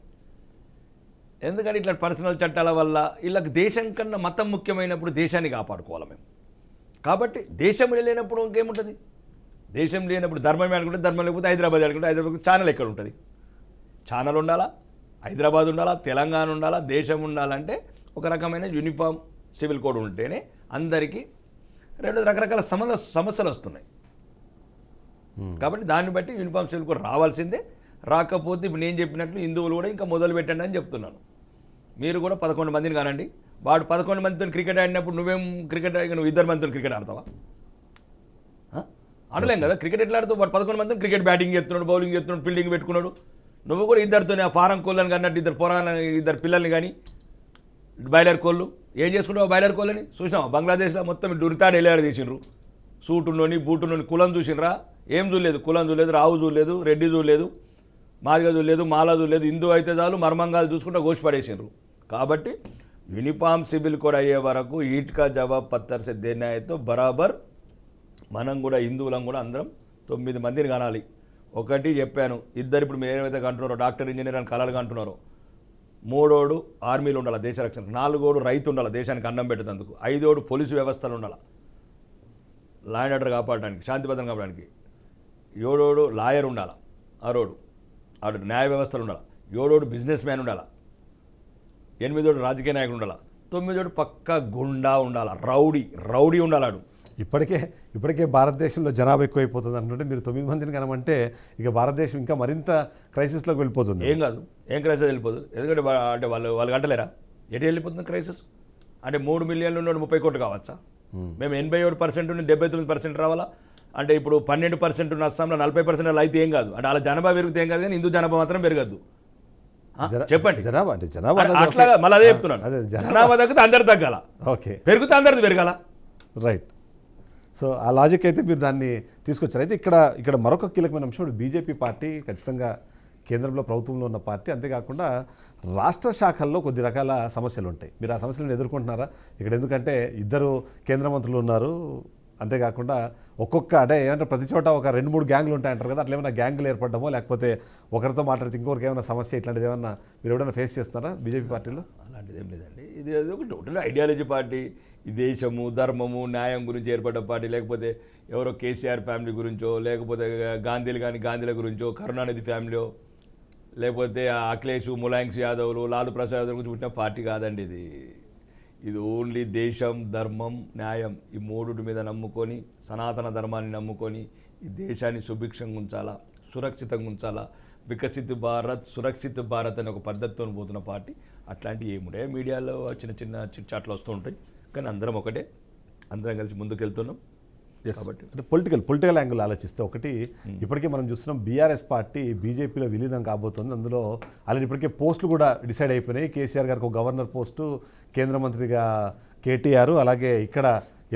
ఎందుకంటే ఇట్లా పర్సనల్ చట్టాల వల్ల వీళ్ళకి దేశం కన్నా మతం ముఖ్యమైనప్పుడు దేశాన్ని కాపాడుకోవాలి మేము. కాబట్టి దేశం లేనప్పుడు ఇంకేముంటుంది? దేశం లేనప్పుడు ధర్మం అనుకుంటే ధర్మం, లేకపోతే హైదరాబాద్ అనుకుంటే హైదరాబాద్ ఛానల్ ఎక్కడ ఉంటుంది? ఛానల్ ఉండాలా, హైదరాబాద్ ఉండాలా, తెలంగాణ ఉండాలా, దేశం ఉండాలంటే ఒక రకమైన యూనిఫామ్ సివిల్ కోడ్ ఉంటేనే అందరికీ రెండోది రకరకాల సమస్యలు వస్తున్నాయి. కాబట్టి దాన్ని బట్టి యూనిఫామ్ సివిల్ కోడ్ రావాల్సిందే. రాకపోతే ఇప్పుడు నేను చెప్పినట్లు హిందువులు కూడా ఇంకా మొదలు పెట్టండి అని చెప్తున్నాను. మీరు కూడా 11 మందిని కానండి. వాడు 11 మందితో క్రికెట్ ఆడినప్పుడు నువ్వేం క్రికెట్ ఆడి నువ్వు 2 మందితో క్రికెట్ ఆడతావా? అనలేం కదా. క్రికెట్ ఎట్లా ఆడుతావు? వాడు 11 మందితో క్రికెట్ బ్యాటింగ్ చేస్తున్నాడు, బౌలింగ్ చేస్తున్నాడు, ఫీల్డింగ్ పెట్టుకున్నాడు. నువ్వు కూడా ఇద్దరితోనే ఆ ఫారం కోళ్ళని కన్నట్టు ఇద్దరు పిల్లల్ని కానీ బాయిలర్ కోళ్ళు ఏం చేసుకుంటావు? బాయిలర్ కోళ్ళని చూసినావా? బంగ్లాదేశ్లో మొత్తం డురితాడు వెళ్ళాడు తీసిండ్రు. సూటులోని బూటులోని కులం చూసినరా? ఏం చూడలేదు. కులం చూడలేదు, రావు చూడలేదు, రెడ్డి చూడలేదు, మాదిగ చూడలేదు, మాలా చూడలేదు. హిందూ అయితే చాలు మర్మంగాలు చూసుకుంటూ గోషి పడేసిండ్రు. కాబట్టి యూనిఫామ్ సివిల్ కోడ్ అయ్యే వరకు ఈట్ కా జవాబ్ పత్తర్ సే దేనా హై తో బరాబర్ మనం కూడా హిందువులం కూడా అందరం 9 మందిని కనాలి. ఒకటి చెప్పాను, ఇద్దరు ఇప్పుడు మీరు ఏమైతే కంటున్నారో డాక్టర్ ఇంజనీర్ అని కలలుగా అంటున్నారో, 3 ఆర్మీలు ఉండాలి దేశ రక్షణ, 4 రైతు ఉండాలి దేశానికి అన్నం పెట్టేందుకు, 5 పోలీసు వ్యవస్థలు ఉండాలి లా అండ్ ఆర్డర్ కాపాడడానికి, శాంతి భద్రత కాపాడడానికి, 7 లాయర్ ఉండాలి, 6 న్యాయ వ్యవస్థలు ఉండాలి, 7 బిజినెస్ మ్యాన్ ఉండాలి, 8 రాజకీయ నాయకుడు ఉండాలి, 9 పక్క గుండా ఉండాలి, రౌడీ ఉండాలాడు. ఇప్పటికే భారతదేశంలో జనాభా ఎక్కువైపోతుంది అంటుంటే మీరు 9 మందిని కనమంటే ఇక భారతదేశం ఇంకా మరింత క్రైసిస్లోకి వెళ్ళిపోతుంది. ఏం కాదు, ఏం క్రైసిస్ వెళ్ళిపోదు. ఎందుకంటే అంటే వాళ్ళు గంటలేరా ఎటు వెళ్ళిపోతుంది క్రైసిస్? అంటే 3 మిలియన్లు ఉన్న 30 కోట్లు కావచ్చా? మేము 87% నుండి 79% రావాలా? అంటే ఇప్పుడు 12% ఉన్న అస్సాంలో 40% అయితే ఏం కాదు. అంటే అలా జనాభా పెరిగితే ఏం కాదు, కానీ హిందూ జనాభా మాత్రం పెరగద్దు. చెప్పండి. జనాభా అట్లా మళ్ళీ అదే చెప్తున్నాను. జనాభా తగ్గితే అందరు తగ్గాల, ఓకే, పెరిగితే అందరిది పెరగాల. రైట్. సో ఆ లాజిక్ అయితే మీరు దాన్ని తీసుకొచ్చారు. అయితే ఇక్కడ మరొక కీలకమైన అంశం, బీజేపీ పార్టీ ఖచ్చితంగా కేంద్రంలో ప్రభుత్వంలో ఉన్న పార్టీ. అంతేకాకుండా రాష్ట్ర శాఖల్లో కొద్ది రకాల సమస్యలు ఉంటాయి. మీరు ఆ సమస్యలను ఎదుర్కొంటున్నారా ఇక్కడ? ఎందుకంటే 2 కేంద్ర మంత్రులు ఉన్నారు. అంతేకాకుండా అంటే ఏమంటే ప్రతి చోట ఒక 2-3 గ్యాంగులు ఉంటాయంటారు కదా, అట్లా ఏమైనా గ్యాంగులు ఏర్పడమో లేకపోతే ఒకరితో మాట్లాడితే ఇంకొకరికి ఏమైనా సమస్య ఇట్లాంటిది ఏమన్నా మీరు ఎవరైనా ఫేస్ చేస్తున్నారా బీజేపీ పార్టీలో? అలాంటిది ఏం లేదండి. ఇది ఒకటి ఐడియాలజీ పార్టీ. ఈ దేశము, ధర్మము, న్యాయం గురించి ఏర్పడ్డ పార్టీ. లేకపోతే ఎవరో కేసీఆర్ ఫ్యామిలీ గురించో, లేకపోతే గాంధీల గురించో, కరుణానిధి ఫ్యామిలీ, లేకపోతే అఖిలేష్, ములాయం యాదవ్లు, లాలు ప్రసాద్ యాదవ్ గురించి పుట్టిన పార్టీ కాదండి ఇది ఓన్లీ దేశం, ధర్మం, న్యాయం ఈ 3 మీద నమ్ముకొని, సనాతన ధర్మాన్ని నమ్ముకొని ఈ దేశాన్ని సుభిక్షంగా ఉంచాలా, సురక్షితంగా ఉంచాలా, వికసిత్ భారత్, సురక్షిత్ భారత్ అనే ఒక పద్ధతితో పోతున్న పార్టీ. అట్లాంటివి ఏముండే మీడియాలో చిన్న చిట్చాట్లు వస్తూ ఉంటాయి, కానీ అందరం ఒకటే, అందరం కలిసి ముందుకెళ్తున్నాం. కాబట్టి అంటే పొలిటికల్ యాంగిల్ ఆలోచిస్తే ఒకటి, ఇప్పటికే మనం చూస్తున్నాం బీఆర్ఎస్ పార్టీ బీజేపీలో విలీనం కాబోతుంది. అందులో అలాగే ఇప్పటికే పోస్టులు కూడా డిసైడ్ అయిపోయినాయి. కేసీఆర్ గారికి ఒక గవర్నర్ పోస్టు, కేంద్ర మంత్రిగా కేటీఆర్, అలాగే ఇక్కడ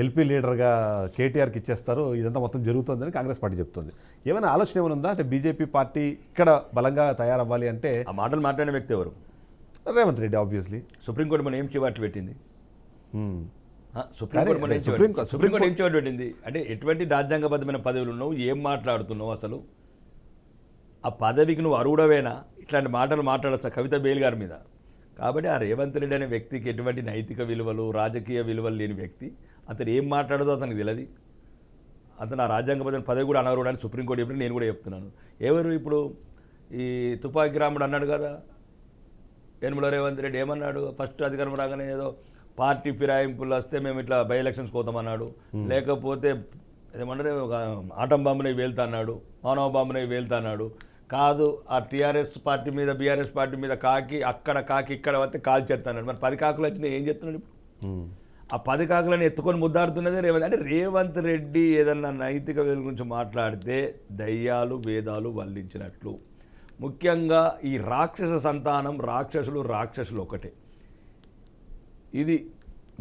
ఎల్పీ లీడర్గా కేటీఆర్కి ఇచ్చేస్తారు. ఇదంతా మొత్తం జరుగుతుందని కాంగ్రెస్ పార్టీ చెప్తుంది. ఏమైనా ఆలోచన ఏమైనా ఉందా? అంటే బీజేపీ పార్టీ ఇక్కడ బలంగా తయారవ్వాలి అంటే ఆ మాటలు మాట్లాడిన వ్యక్తి ఎవరు? రేవంత్ రెడ్డి. ఆబ్వియస్లీ సుప్రీంకోర్టు మనం ఏం చివాట్లు పెట్టింది? సుప్రీంకోర్టు ఏం చివాట్లు పెట్టింది? అంటే ఎటువంటి రాజ్యాంగబద్ధమైన పదవులు ఉన్నావు, ఏం మాట్లాడుతున్నావు అసలు? ఆ పదవికి నువ్వు అర్హుడవేనా? ఇట్లాంటి మాటలు మాట్లాడచ్చా కవిత బేల్ గారి మీద? కాబట్టి ఆ రేవంత్ రెడ్డి అనే వ్యక్తికి ఎటువంటి నైతిక విలువలు, రాజకీయ విలువలు లేని వ్యక్తి. అతను ఏం మాట్లాడదో అతనికి తెలియదు. అతను ఆ రాజ్యాంగబద్ధమైన పదవి కూడా అనర్హుడని సుప్రీంకోర్టు చెప్పి నేను కూడా చెప్తున్నాను. ఎవరు ఇప్పుడు ఈ తుపాకి రాముడు అన్నాడు కదా, యనమల రేవంత్ రెడ్డి ఏమన్నాడు? ఫస్ట్ అధికారం రాగానే ఏదో పార్టీ ఫిరాయింపులు వస్తే మేము ఇట్లా బై ఎలక్షన్స్ పోతామన్నాడు. లేకపోతే ఏమన్నా ఒక ఆటం బాంబునే వేలుతా అన్నాడు, మానవ బాంబునే వేలుతా అన్నాడు. కాదు, ఆ టీఆర్ఎస్ పార్టీ మీద, బీఆర్ఎస్ పార్టీ మీద కాకి ఇక్కడ వస్తే కాల్ చేస్తున్నాడు. మరి 10 కాకులు వచ్చినాయి, ఏం చెప్తున్నాడు ఇప్పుడు? ఆ 10 కాకులను ఎత్తుకొని ముద్దాడుతున్నదే రేవంత్. అంటే రేవంత్ రెడ్డి ఏదన్నా నైతిక విలువ గురించి మాట్లాడితే దయ్యాలు వేదాలు వల్లించినట్లు. ముఖ్యంగా ఈ రాక్షస సంతానం, రాక్షసులు ఒకటే. ఇది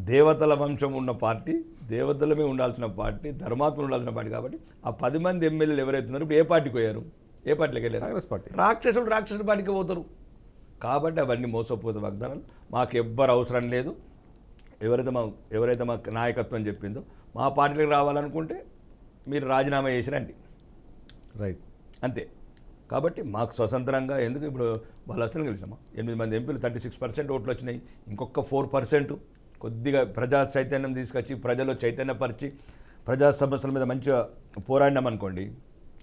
దేవతల వంశం ఉన్న పార్టీ, దేవతలమే ఉండాల్సిన పార్టీ, ధర్మాత్మలు ఉండాల్సిన పార్టీ. కాబట్టి ఆ 10 మంది ఎమ్మెల్యేలు ఎవరైతే ఉన్నారో ఇప్పుడు ఏ పార్టీకి పోయారు? ఏ పార్టీలోకి వెళ్ళారు? కాంగ్రెస్ పార్టీ. రాక్షసుల పార్టీకి పోతారు. కాబట్టి అవన్నీ మోసపోతే వాగ్దానాలు. మాకు ఎవ్వరు అవసరం లేదు. ఎవరైతే మా నాయకత్వం చెప్పిందో మా పార్టీలకు రావాలనుకుంటే మీరు రాజీనామా చేసి రండి, రైట్, అంతే. కాబట్టి మాకు స్వతంత్రంగా ఎందుకు? ఇప్పుడు వాళ్ళు అసలు గెలిచినామా? 8 మంది ఎంపీలు, 36% ఓట్లు వచ్చినాయి. ఇంకొక 4% కొద్దిగా ప్రజా చైతన్యం తీసుకొచ్చి, ప్రజల్లో చైతన్యపరిచి, ప్రజా సమస్యల మీద మంచిగా పోరాడినామనుకోండి,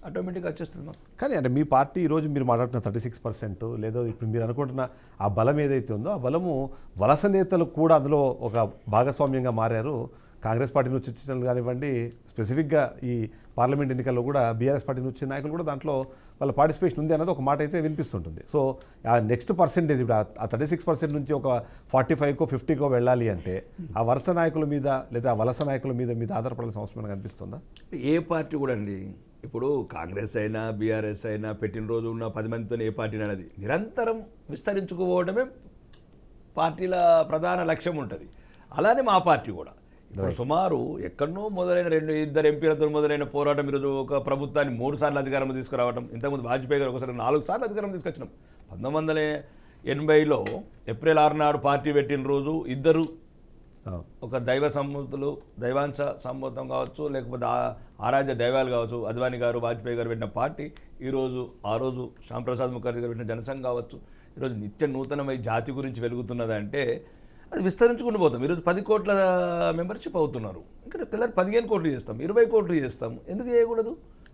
ఆటోమేటిక్గా వచ్చేస్తుంది మాకు. కానీ అంటే మీ పార్టీ ఈరోజు మీరు మాట్లాడుతున్న 36% లేదో ఇప్పుడు మీరు అనుకుంటున్న ఆ బలం ఏదైతే ఉందో ఆ బలము వలస నేతలు కూడా అందులో ఒక భాగస్వామ్యంగా మారారు. కాంగ్రెస్ పార్టీ నుంచి వచ్చిన వాళ్ళు కానివ్వండి, స్పెసిఫిక్గా ఈ పార్లమెంట్ ఎన్నికల్లో కూడా బీఆర్ఎస్ పార్టీ నుంచి వచ్చిన నాయకులు కూడా దాంట్లో వాళ్ళ పార్టిసిపేషన్ ఉంది అన్నది ఒక మాట అయితే వినిపిస్తుంటుంది. సో ఆ నెక్స్ట్ పర్సెంటేజ్ ఇప్పుడు ఆ 36% నుంచి ఒక 45కో 50కో వెళ్ళాలి అంటే ఆ వరుస నాయకుల మీద లేదా ఆ వలస నాయకుల మీద ఆధారపడాల్సిన అవసరం మనకు అనిపిస్తుందా? ఏ పార్టీ కూడా అండి, ఇప్పుడు కాంగ్రెస్ అయినా బీఆర్ఎస్ అయినా పెట్టిన రోజు ఉన్న 10 మందితో ఏ పార్టీ అనేది నిరంతరం విస్తరించుకుపోవడమే పార్టీల ప్రధాన లక్ష్యం ఉంటుంది. అలానే మా పార్టీ కూడా ఇప్పుడు సుమారు ఎక్కడనో మొదలైన 2-2 ఎంపీలతో మొదలైన పోరాటం ఈరోజు ఒక ప్రభుత్వాన్ని 3 సార్లు అధికారంలో తీసుకురావడం. ఇంతకుముందు వాజ్పేయి గారు ఒకసారి 4 సార్లు అధికారం తీసుకొచ్చినాం. 1980లో ఏప్రిల్ 6 నాడు పార్టీ పెట్టిన రోజు ఇద్దరు ఒక దైవ సమ్మతులు, దైవాంశ సమ్మతం కావచ్చు, లేకపోతే ఆరాధ్య దైవాలు కావచ్చు, అద్వానీ గారు వాజ్పేయి గారు పెట్టిన పార్టీ ఈరోజు ఆ రోజు శ్యాంప్రసాద్ ముఖర్జీ గారు పెట్టిన జనసంఘ్ కావచ్చు, ఈరోజు నిత్య నూతనమై జాతి గురించి వెలుగుతున్నదంటే అది విస్తరించుకుంటూ పోతాం. ఈరోజు 10 కోట్ల మెంబర్షిప్ అవుతున్నారు. ఇంకా పిల్లలు 15 కోట్లు చేస్తాం, 20 కోట్లు చేస్తాం. ఎందుకు చేయకూడదు?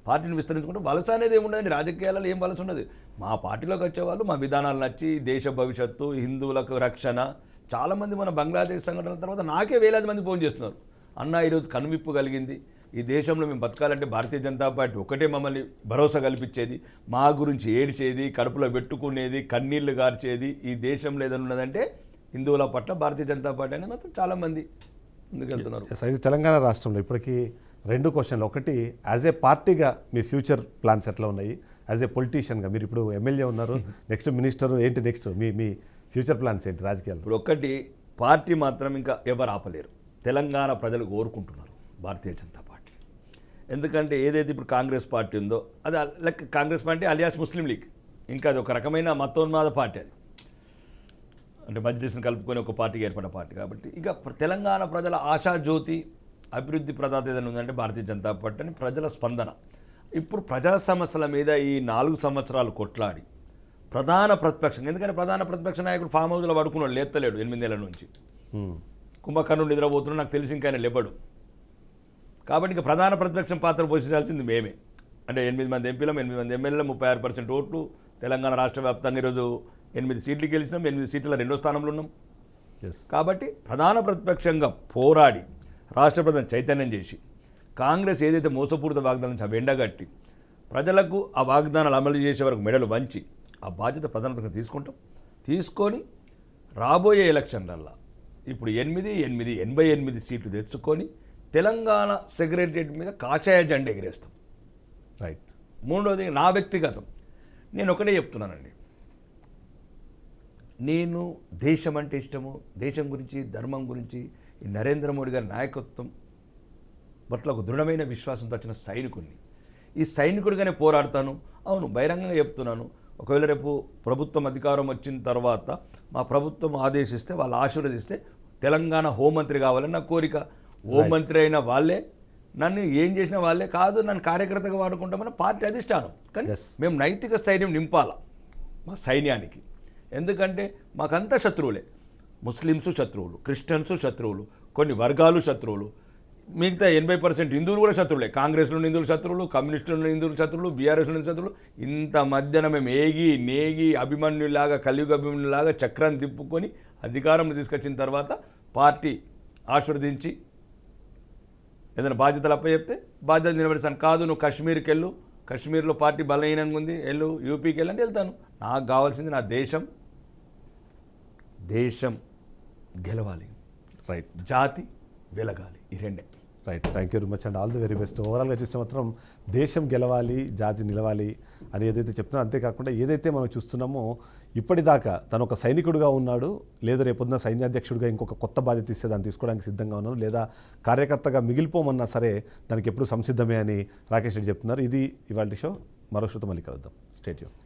పార్టీని విస్తరించుకుంటే వలస అనేది ఏముండదండి. రాజకీయాలలో ఏం వలస ఉండదు. మా పార్టీలోకి వచ్చేవాళ్ళు మా విధానాలు నచ్చి దేశ భవిష్యత్తు, హిందువులకు రక్షణ, చాలామంది మన బంగ్లాదేశ్ సంఘటనల తర్వాత నాకే వేలాది మంది ఫోన్ చేస్తున్నారు. అన్న ఈరోజు కనువిప్పు కలిగింది, ఈ దేశంలో మేము బతకాలంటే భారతీయ జనతా పార్టీ ఒకటే మమ్మల్ని భరోసా కల్పించేది, మా గురించి ఏడిచేది, కడుపులో పెట్టుకునేది, కన్నీళ్లు గార్చేది, ఈ దేశంలో ఏదైనా ఉన్నదంటే హిందువుల పట్ల భారతీయ జనతా పార్టీ అనేది మాత్రం చాలామంది ముందుకెళ్తున్నారు. అయితే తెలంగాణ రాష్ట్రంలో ఇప్పటికీ 2 క్వశ్చన్లు. ఒకటి, యాజ్ ఏ పార్టీగా మీ ఫ్యూచర్ ప్లాన్స్ ఎట్లా ఉన్నాయి? యాజ్ ఏ పొలిటీషియన్గా మీరు ఇప్పుడు ఎమ్మెల్యే ఉన్నారు, నెక్స్ట్ మినిస్టర్, ఏంటి నెక్స్ట్ మీ ఫ్యూచర్ ప్లాన్స్ ఏంటి రాజకీయాలు? ఇప్పుడు ఒక్కటి, పార్టీ మాత్రం ఇంకా ఎవరు ఆపలేరు. తెలంగాణ ప్రజలు కోరుకుంటున్నారు భారతీయ జనతా పార్టీ. ఎందుకంటే ఏదైతే ఇప్పుడు కాంగ్రెస్ పార్టీ ఉందో అది లైక్ కాంగ్రెస్ పార్టీ అలియాస్ ముస్లిం లీగ్, ఇంకా అది ఒక రకమైన మతోన్మాద పార్టీ. అది అంటే మజ్లిస్ని కలుపుకొని ఒక పార్టీకి ఏర్పడిన పార్టీ. కాబట్టి ఇక తెలంగాణ ప్రజల ఆశాజ్యోతి, అభివృద్ధి ప్రదాత ఏదైనా ఉందంటే భారతీయ జనతా పార్టీ అని ప్రజల స్పందన. ఇప్పుడు ప్రజా సమస్యల మీద ఈ 4 సంవత్సరాలు కొట్లాడి ప్రధాన ప్రతిపక్షం, ఎందుకంటే ప్రధాన ప్రతిపక్ష నాయకుడు ఫామ్ హౌస్లో పడుకున్నాడు, లేత్తలేడు 8 ఏళ్ల నుంచి. కుంభకర్ణుడు నిద్రపోతున్నాడు, నాకు తెలిసి ఇంకా ఆయన లేబడు. కాబట్టి ఇంకా ప్రధాన ప్రతిపక్షం పాత్ర పోషించాల్సింది మేమే. అంటే 8 మంది ఎంపీలం, 8 మంది ఎమ్మెల్యేలు, 36% ఓట్లు. తెలంగాణ రాష్ట్ర వ్యాప్తంగా ఈరోజు 8 సీట్లు గెలిచినాం, 8 సీట్ల 2వ స్థానంలో ఉన్నాం. కాబట్టి ప్రధాన ప్రతిపక్షంగా పోరాడి రాష్ట్ర ప్రజలను చైతన్యం చేసి కాంగ్రెస్ ఏదైతే మోసపూరిత వాగ్దానం నుంచి అవి ఎండగట్టి ప్రజలకు ఆ వాగ్దానాలు అమలు చేసే వరకు మెడలు వంచి ఆ బాధ్యత ప్రధాన తీసుకుంటాం. తీసుకొని రాబోయే ఎలక్షన్లల్లో ఇప్పుడు 88 సీట్లు తెచ్చుకొని తెలంగాణ సెక్రటరియట్ మీద కాషాయ జెండా ఎగిరేస్తాం. రైట్. మూడోది నా వ్యక్తిగతం, నేను ఒకటే చెప్తున్నానండి, నేను దేశం అంటే ఇష్టము, దేశం గురించి, ధర్మం గురించి, ఈ నరేంద్ర మోడీ గారి నాయకత్వం పట్ల ఒక దృఢమైన విశ్వాసంతో వచ్చిన సైనికుడిని. ఈ సైనికుడిగానే పోరాడతాను. అవును, బహిరంగంగా చెప్తున్నాను, ఒకవేళ రేపు ప్రభుత్వం అధికారం వచ్చిన తర్వాత మా ప్రభుత్వం ఆదేశిస్తే, వాళ్ళు ఆశీర్వదిస్తే తెలంగాణ హోంమంత్రి కావాలని నా కోరిక. హోంమంత్రి అయిన వాళ్ళే, నన్ను ఏం చేసిన వాళ్ళే కాదు, నన్ను కార్యకర్తగా వాడుకుంటామని పార్టీ అధిష్టానం. కానీ మేము నైతిక స్థైర్యం నింపాలా మా సైన్యానికి. ఎందుకంటే మాకంతా శత్రువులే, ముస్లిమ్స్ శత్రువులు, క్రిస్టియన్స్ శత్రువులు, కొన్ని వర్గాలు శత్రువులు, మిగతా 80% హిందువులు కూడా శత్రువులే. కాంగ్రెస్లో హిందువులు శత్రువులు, కమ్యూనిస్టులు హిందువులు శత్రువులు, బీఆర్ఎస్లో శత్రువులు. ఇంత మధ్యన మేము ఏగి నేగి అభిమన్యులాగా, కలియుగ అభిమన్యులాగా చక్రాన్ని తిప్పుకొని అధికారంలో తీసుకొచ్చిన తర్వాత పార్టీ ఆశీర్వదించి ఏదైనా బాధ్యతలు అప్పచెప్తే బాధ్యతలు నిలబెడతాను. కాదు నువ్వు కాశ్మీర్కి వెళ్ళు, కాశ్మీర్లో పార్టీ బలహీనంగా ఉంది, వెళ్ళు, యూపీకి వెళ్ళంటే వెళ్తాను. నాకు కావాల్సింది నా దేశం గెలవాలి, రైట్, జాతి వెలగాలి, ఈ రెండే. Right. Thank you very much and all the very best. ఓవరాల్గా చూస్తే మాత్రం దేశం గెలవాలి, జాతి నిలవాలి అని ఏదైతే చెప్తున్నారో, అంతేకాకుండా ఏదైతే మనం చూస్తున్నామో ఇప్పటిదాకా తను ఒక సైనికుడిగా ఉన్నాడు, లేదా రేపొద్దున సైన్యాధ్యక్షుడిగా ఇంకొక కొత్త బాధ్యత ఇస్తే దాన్ని తీసుకోవడానికి సిద్ధంగా ఉన్నాను, లేదా కార్యకర్తగా మిగిలిపోమన్నా సరే దానికి ఎప్పుడు సంసిద్ధమే అని రాకేష్ రెడ్డి చెప్తున్నారు. ఇది ఇవాళ షో. మరో షోతో మళ్ళీ కలుద్దాం. Stay tune.